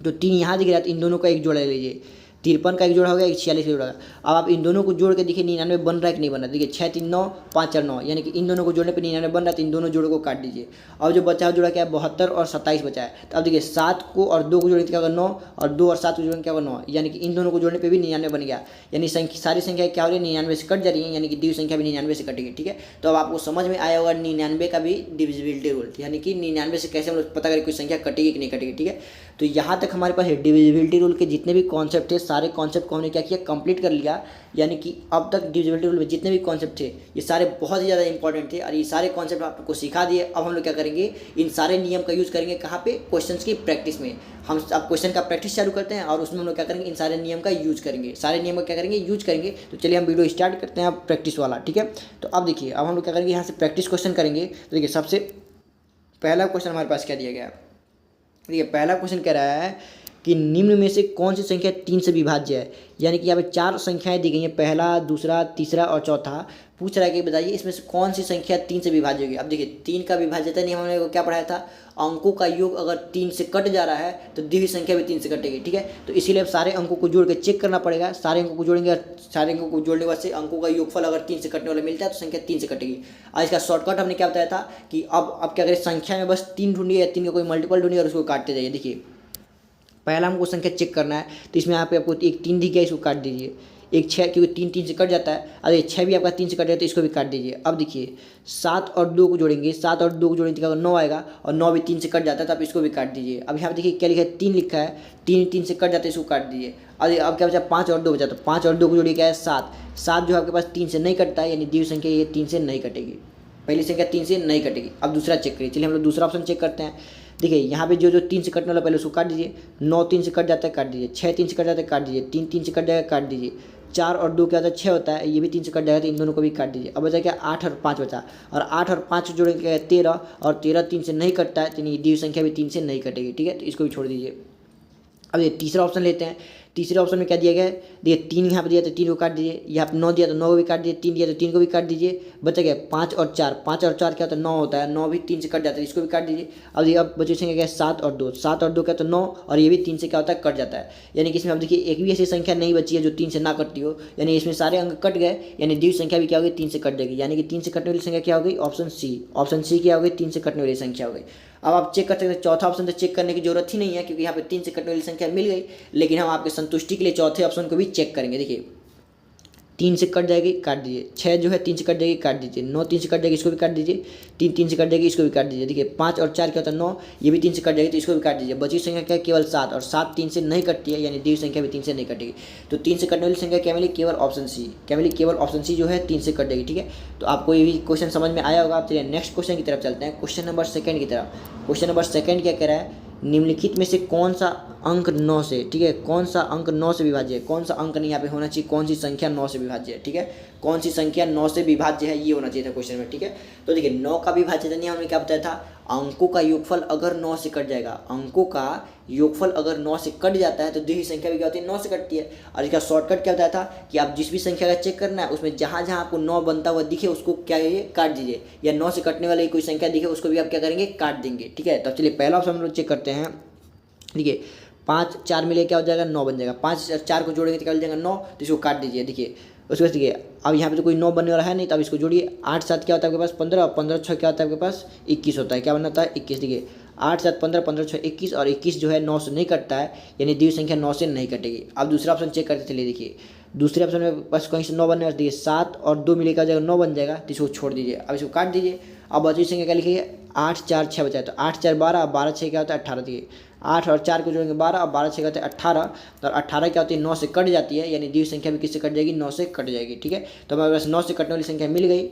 S1: तो 3 यहाँ दिख रहा है, तो इन दोनों का एक जोड़ा ले लीजिए। 53 का एक जोड़ा हो गया, 46 का जोड़ा। अब आप इन दोनों को जोड़ के देखिए 99 बन रहा है कि नहीं बन रहा है। देखिए 6 3 9 5 4 9, यानी कि इन दोनों को जोड़ने पे 99 बन रहा है, तो इन दोनों जोड़ों को काट दीजिए। अब जो बचा जोड़ा क्या है 72 और 27 बचा है। तो अब देखिए 7 को और 2 को जोड़ने क्या होगा 9 और 2 और 7 को जोड़ने क्या होगा 9, यानी कि इन दोनों को जोड़ने पर भी 99 बन गया। यानी सारी संख्या क्या हो रही है 99 से कट जा रही है, यानी कि दी हुई संख्या भी 99 से कटेगी। ठीक है, तो अब आपको समझ में आया होगा 99 का भी डिविजिबिलिटी रूल, यानी कि 99 से कैसे हम लोग पता करें कोई संख्या कटेगी कि नहीं कटेगी। ठीक है, तो यहाँ तक हमारे पास डिविजिबिलिटी रूल के जितने भी कॉन्सेप्ट थे सारे कॉन्सेप्ट को हमने क्या किया, कंप्लीट कर लिया। यानी कि अब तक डिविजिबिलिटी रूल में जितने भी कॉन्सेप्ट थे ये सारे बहुत ही ज़्यादा इंपॉर्टेंट थे और ये सारे कॉन्सेप्ट आपको सिखा दिए। अब हम लोग क्या करेंगे, इन सारे नियम का यूज़ करेंगे कहाँ पे, क्वेश्चंस की प्रैक्टिस में। हम अब क्वेश्चन का प्रैक्टिस चालू करते हैं और उसमें हम लोग क्या करेंगे, इन सारे नियम का यूज करेंगे, सारे नियम का क्या करेंगे, यूज करेंगे। तो चलिए हम वीडियो स्टार्ट करते हैं अब प्रैक्टिस वाला, ठीक है। तो अब देखिए, अब हम लोग क्या करेंगे, यहाँ से प्रैक्टिस क्वेश्चन करेंगे। तो देखिए सबसे पहला क्वेश्चन हमारे पास क्या दिया गया है। देखिए पहला क्वेश्चन कह रहा है कि निम्न में से कौन सी संख्या 3 से विभाज्य है। यानी कि यहाँ पे 4 संख्याएं दी गई हैं, पहला, दूसरा, तीसरा और चौथा। पूछ रहा है कि बताइए इसमें से कौन सी संख्या 3 से विभाज्य होगी। अब देखिए 3 का विभाज्यता नियम हमने क्या पढ़ाया था, अंकों का योग अगर 3 से कट जा रहा है तो दी हुई संख्या भी 3 से कटेगी, ठीक है। तो इसीलिए अब सारे अंकों को जोड़ के चेक करना पड़ेगा। सारे अंकों को जोड़ेंगे और सारे अंकों को जोड़ने के बाद से अंकों का योगफल अगर 3 से कटने वाला मिलता है तो संख्या 3 से कटेगी। आज इसका शॉर्टकट हमने क्या बताया था कि अब क्या करें, संख्या में बस 3 ढूंढिए या 3 का कोई मल्टीपल ढूंढिए और उसको काटते जाइए। देखिए पहला हमको संख्या चेक करना है, तो इसमें यहाँ पे आपको एक 3 दिख गया, इसको काट दीजिए। एक 6, क्योंकि 3 3 से कट जाता है, अगर 6 भी आपका 3 से कट जाता है तो इसको भी काट दीजिए। अब देखिए 7 और 2 को जोड़ेंगे, 7 और 2 को जोड़ेंगे तो 9 आएगा और 9 भी 3 से कट जाता है तो आप इसको भी काट दीजिए। अब यहाँ पे देखिए क्या लिखा है, 3 लिखा है, 3 3 से कट जाता है, इसको काट दीजिए। अब क्या बचा, 5 और 2 बचा, तो 5 और 2 को जोड़िए क्या है 7। 7 जो आपके पास 3 से नहीं कटता है, यानी दी हुई संख्या ये 3 से नहीं कटेगी, पहली संख्या 3 से नहीं कटेगी। अब दूसरा चेक करिए, चलिए हम लोग दूसरा ऑप्शन चेक करते हैं। देखिए यहाँ पे जो 3 से कटने वाला पहले उसको काट दीजिए। 9 3 से कट जाता है, काट दीजिए। 6 3 से कट जाता है, काट दीजिए। 3 3 से कट जाएगा, काट दीजिए। 4 और 2 क्या होता है, 6 होता है, ये भी 3 से कट जाएगा तो इन दोनों को भी काट दीजिए। अब बचा क्या, 8 और 5 बचा, और 8 और 5 जोड़ेंगे 13, और 13 3 से नहीं कटता है तो दी हुई संख्या भी 3 से नहीं कटेगी, ठीक है। तो इसको भी छोड़ दीजिए। अब ये तीसरा ऑप्शन लेते हैं। तीसरे ऑप्शन में क्या दिया गया है, देखिए 3 यहाँ पे दिया तो 3 को काट दीजिए। यहाँ पे 9 दिया तो 9 को भी काट दीजिए। 3 दिया तो 3 को भी काट दीजिए। बचा गया 5 और 4। 5 और 4 क्या होता है, 9 होता है, 9 भी 3 से कट जाता है, इसको भी काट दीजिए। अब देखिए अब बची संख्या क्या है, 7 और 2। 7 और 2 क्या, तो 9, और ये भी 3 से क्या होता है, कट जाता है। यानी कि इसमें अब देखिए एक भी ऐसी संख्या नहीं बची है जो 3 से ना कटती हो, यानी इसमें सारे अंक कट गए, यानी दी हुई संख्या भी क्या होगी, 3 से कट जाएगी। यानी कि 3 से कटने वाली संख्या क्या हो गई, ऑप्शन सी। ऑप्शन सी क्या हो गई, 3 से कटने वाली संख्या हो गई। अब आप चेक कर सकते हैं, चौथा ऑप्शन तो चेक करने की जरूरत ही नहीं है क्योंकि यहाँ पे 3 से कटने वाली संख्या मिल गई, लेकिन हम आपके संतुष्टि के लिए चौथे ऑप्शन को भी चेक करेंगे। देखिए 3 से कट जाएगी, काट दीजिए। 6 जो है 3 से कट जाएगी, काट दीजिए। 9 3 से कट जाएगी, इसको भी काट दीजिए। 3 3 से कट जाएगी, इसको भी काट दीजिए। देखिए 5 और 4 क्या होता है, 9, ये भी 3 से कट जाएगी तो इसको भी काट दीजिए। बची संख्या क्या है, केवल 7, और 7 3 से नहीं कटती है, यानी दी हुई संख्या भी 3 से नहीं कटेगी। तो 3 से कटने वाली संख्या क्या मिली, केवल ऑप्शन सी। क्या मिली, केवल ऑप्शन सी जो है 3 से कट जाएगी, ठीक है। तो आपको ये भी क्वेश्चन समझ में आया होगा। आप चलिए नेक्स्ट क्वेश्चन की तरफ चलते हैं, क्वेश्चन नंबर 2 की तरफ। क्वेश्चन नंबर 2 क्या कह रहा है, निम्नलिखित में से कौन सा अंक 9 से, ठीक है, कौन सा अंक 9 से विभाज्य है। कौन सा अंक नहीं यहाँ पे होना चाहिए, कौन सी संख्या 9 से विभाज्य है, ठीक है। कौन सी संख्या 9 से विभाज्य है, ये होना चाहिए था क्वेश्चन में, ठीक है। तो देखिए 9 का विभाज्यता नहीं, हमने क्या बताया था, अंकों का योगफल अगर 9 से कट जाएगा, अंकों का योगफल अगर 9 से कट जाता है तो दी हुई संख्या भी क्या होती है, 9 से कटती है। और इसका शॉर्टकट क्या बताया था कि आप जिस भी संख्या का चेक करना है उसमें जहाँ जहाँ आपको 9 बनता हुआ दिखे उसको क्या करिए, काट दीजिए, या 9 से कटने वाली कोई संख्या दिखे उसको भी आप क्या करेंगे, काट देंगे, ठीक है। तो चलिए पहला ऑप्शन हम लोग चेक करते हैं। देखिए 5 4 मिले क्या हो जाएगा, 9 बन जाएगा। 5 और 4 को जोड़ेंगे तो क्या हो जाएगा, 9, तो इसको काट दीजिए। देखिए उसके बाद देखिए अब यहाँ पे तो कोई 9 बनने वाला है नहीं, तो अब इसको जोड़िए। 8 7 क्या होता है आपके पास, 15, और 15 6 क्या होता है आपके पास, 21 होता है। क्या बनता है, 21। देखिए 8 7 15, 15 6 21, और 21 जो है 9 से नहीं कटता है, यानी दी हुई संख्या 9 से नहीं कटेगी। अब दूसरा ऑप्शन चेक करते चलिए। देखिए दूसरे ऑप्शन में बस कहीं से 9 बनने वाला, देखिए 7 और 2 मिलेगा जाएगा 9 बन जाएगा, तो इसको छोड़ दीजिए। अब इसको काट दीजिए। अब बची संख्या क्या लिखिए, 8 4 6 बचा है, तो 8 4 12, 12 6 क्या होता है, 18। देखिए 8 और 4 को जोड़ेंगे 12, और 12 6 क्या होता है 18, तो 18 क्या होती है, 9 से कट जाती है, यानी दी हुई संख्या भी किससे कट जाएगी, 9 से कट जाएगी, ठीक है। तो हमारे पास 9 से कटने वाली संख्या मिल गई,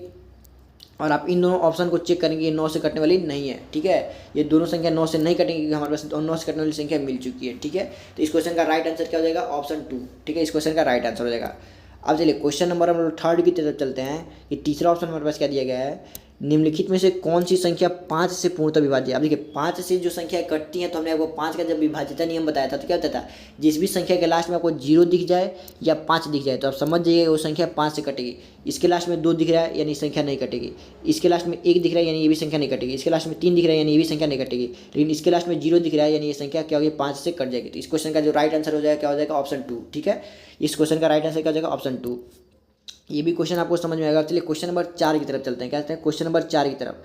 S1: और आप इन दोनों ऑप्शन को चेक करेंगे, ये 9 से कटने वाली नहीं है, ठीक है। ये दोनों संख्या 9 से नहीं कटेंगी क्योंकि हमारे पास 9 से कटने वाली संख्या मिल चुकी है, ठीक है। तो इस क्वेश्चन का राइट आंसर क्या हो जाएगा, ऑप्शन 2, ठीक है। इस क्वेश्चन का राइट आंसर हो जाएगा। अब चलिए क्वेश्चन नंबर हम लोग 3 की तरफ चलते हैं। कि तीसरा ऑप्शन हमारे पास क्या दिया गया है, निम्नलिखित में से कौन सी संख्या 5 से पूर्णतः विभाज्य है। अब देखिए 5 से जो संख्या कटती हैं, तो हमने आपको 5 का जब विभाज्यता नियम बताया था तो क्या होता था, जिस भी संख्या के लास्ट में आपको 0 दिख जाए या 5 दिख जाए तो आप समझ जाइए वो संख्या 5 से कटेगी। इसके लास्ट में 2 दिख रहा है यानी संख्या नहीं कटेगी। इसके लास्ट में 1 दिख रहा है यानी ये भी संख्या नहीं कटेगी। इसके लास्ट में 3 दिख रहा है यानी ये भी संख्या नहीं कटेगी। लेकिन इसके लास्ट में 0 दिख रहा है यानी ये संख्या क्या होगी, 5 से कट जाएगी। तो इस क्वेश्चन का जो राइट आंसर हो जाएगा क्या हो जाएगा, ऑप्शन 2, ठीक है। इस क्वेश्चन का राइट आंसर क्या हो जाएगा, ऑप्शन 2। ये भी क्वेश्चन आपको समझ में आएगा। चलिए क्वेश्चन नंबर 4 की तरफ चलते हैं। क्या कहते हैं, क्वेश्चन नंबर 4 की तरफ।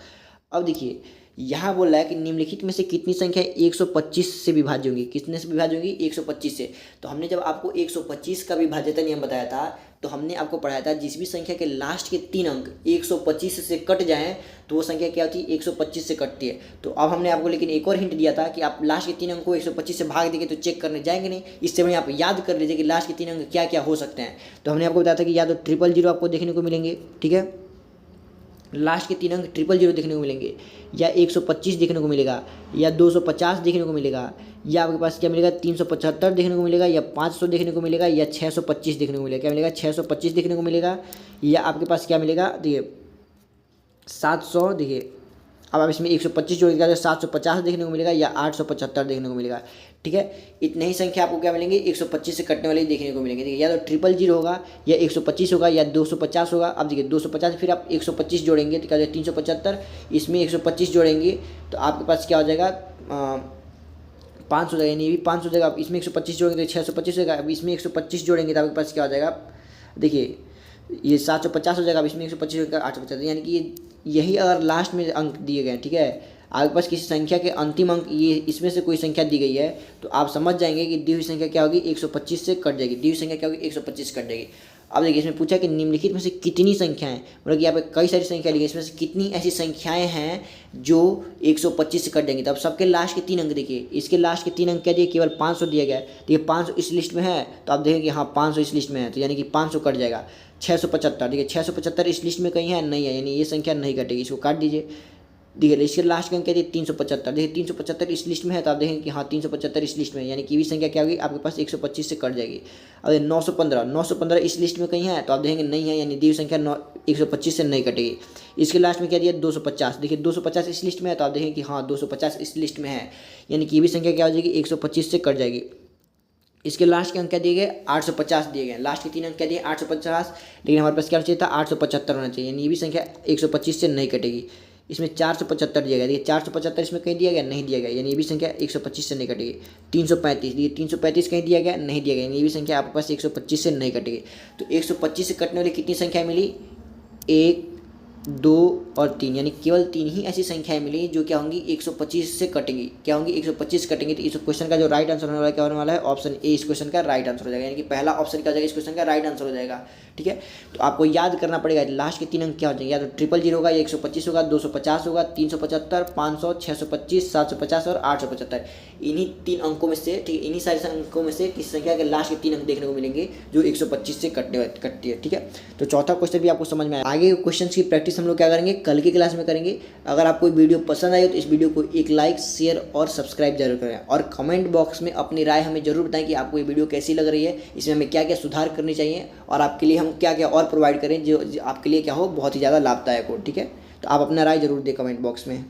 S1: अब देखिए यहाँ बोल रहा है कि निम्नलिखित में से कितनी संख्या 125 से विभाज्य होंगी। कितने से विभाज्य होंगी, 125 से। तो हमने जब आपको 125 का विभाज्यता नियम बताया था तो हमने आपको पढ़ाया था जिस भी संख्या के लास्ट के 3 अंक 125 से कट जाएं तो वो संख्या क्या होती है, 125 से कटती है। तो अब हमने आपको लेकिन एक और हिंट दिया था कि आप लास्ट के 3 अंक को 125 से भाग देंगे तो चेक करने जाएंगे नहीं। इससे बढ़िया आप याद कर लीजिए कि लास्ट के 3 अंक क्या क्या हो सकते हैं। तो हमने आपको बताया था कि या तो 000 आपको देखने को मिलेंगे, ठीक है, लास्ट के 3 अंक 000 देखने को मिलेंगे, या 125 देखने को मिलेगा, या 250 देखने को मिलेगा, या आपके पास क्या मिलेगा 375 देखने को मिलेगा, या 500 देखने को मिलेगा, या 625 देखने को मिलेगा। क्या मिलेगा 625 देखने को मिलेगा, या आपके पास क्या मिलेगा देखिए 700, देखिए अब आप इसमें 125 जोड़िएगा तो 750 देखने को मिलेगा, या 875 देखने को मिलेगा, ठीक है। इतने ही संख्या आपको क्या मिलेंगे 125 से कटने वाले देखने को मिलेंगे। देखिए या तो 000 होगा, या 125 होगा, या 250 होगा। अब देखिए 250 फिर आप 125 जोड़ेंगे तो क्या हो जाएगा 375, इसमें 125 जोड़ेंगे तो आपके पास क्या हो जाएगा 500 हो जाएगा, यानी भी 500 हो जाएगा। आप इसमें 125 जोड़ेंगे तो 625 हो जाएगा। अब इसमें 125 जोड़ेंगे तो आपके पास क्या हो जाएगा, देखिए ये 750 हो जाएगा। अब इसमें 125 होगा 850, यानी कि यही अगर लास्ट में अंक दिए गए हैं, ठीक है, आपके पास किसी संख्या के अंतिम अंक ये इसमें से कोई संख्या दी गई है तो आप समझ जाएंगे कि दी हुई संख्या क्या होगी 125 से कट जाएगी। दी हुई संख्या क्या होगी 125 कट जाएगी। अब देखिए इसमें पूछा कि निम्नलिखित में से कितनी संख्याएं, मतलब कि यहाँ पे कई सारी संख्या ली गई, इसमें से कितनी ऐसी संख्याएं हैं जो 125 से कट जाएंगी। तो अब सबके लास्ट के 3 अंक देखिए, इसके लास्ट के 3 अंक क्या दिए, केवल 500 दिया गया है। देखिए 500 इस लिस्ट में है तो आप देखेंगे हाँ 500 इस लिस्ट में है, तो यानी कि 500 कट जाएगा। 675 देखिए 675 इस लिस्ट में कहीं है नहीं है, यानी ये संख्या नहीं कटेगी, इसको काट दीजिए। देखिए इसके लास्ट का अंक क्या दिए 375, देखिए 375 इस लिस्ट में है तो आप देखेंगे कि हाँ 375 इस लिस्ट में है, यानी कि भी संख्या क्या होगी आपके पास 125 से कट जाएगी। अब 915 इस लिस्ट में कहीं है तो आप देखेंगे नहीं है, यानी दी हुई संख्या 125 से नहीं कटेगी। इसके लास्ट में क्या दिया 250, देखिए 250 इस लिस्ट में है तो आप देखेंगे कि हाँ 250 इस लिस्ट में है, यानी कि भी संख्या क्या हो जाएगी 125 से कट जाएगी। इसके लास्ट के अंक क्या दिए गए 850 दिए गए, लास्ट के 3 अंक क्या दिए 850, लेकिन हमारे पास क्या चाहिए था 875 होना चाहिए, यानी ये भी संख्या 125 से नहीं कटेगी। इसमें 475 दिया गया, देखिए 475 इसमें कहीं दिया गया नहीं दिया गया, यानी ये भी संख्या 125 से नहीं कटेगी। 335 देखिए 335 कहीं दिया गया नहीं दिया गया, यानी ये भी संख्या आपके पास 125 से नहीं कटेगी। तो 125 से कटने वाली कितनी संख्या मिली 1, 2 और 3, यानी केवल 3 ही ऐसी संख्याएं मिली जो क्या होंगी 125 से कटेंगी। क्या होंगी 125 कटेंगी। तो इस क्वेश्चन का जो राइट आंसर होने वाला क्या होने वाला है ऑप्शन ए इस क्वेश्चन का राइट आंसर हो जाएगा, यानी कि पहला ऑप्शन क्या हो जाएगा इस क्वेश्चन का राइट आंसर हो जाएगा, ठीक है। तो आपको याद करना पड़ेगा लास्ट के 3 अंक क्या हो जाएंगे, या तो 000 होगा, या 125 होगा, 250 होगा, 375, 500, 625, 750 और 875। इन्हीं 3 अंकों में से, ठीक है, इन्हीं सारे अंकों में से किस संख्या के लास्ट के 3 अंक देखने को मिलेंगे जो 125 से कटती है, ठीक है। तो चौथा क्वेश्चन भी आपको समझ में आया। आगे क्वेश्चन की प्रैक्टिस हम लोग क्या करेंगे कल की क्लास में करेंगे। अगर आपको वीडियो पसंद आई हो तो इस वीडियो को एक लाइक शेयर और सब्सक्राइब जरूर करें, और कमेंट बॉक्स में अपनी राय हमें जरूर बताएं कि आपको ये वीडियो कैसी लग रही है, इसमें हमें क्या क्या सुधार करनी चाहिए और आपके लिए हम क्या क्या और प्रोवाइड करें जो आपके लिए क्या हो बहुत ही ज़्यादा लाभदायक हो, ठीक है। तो आप अपना राय जरूर दें कमेंट बॉक्स में।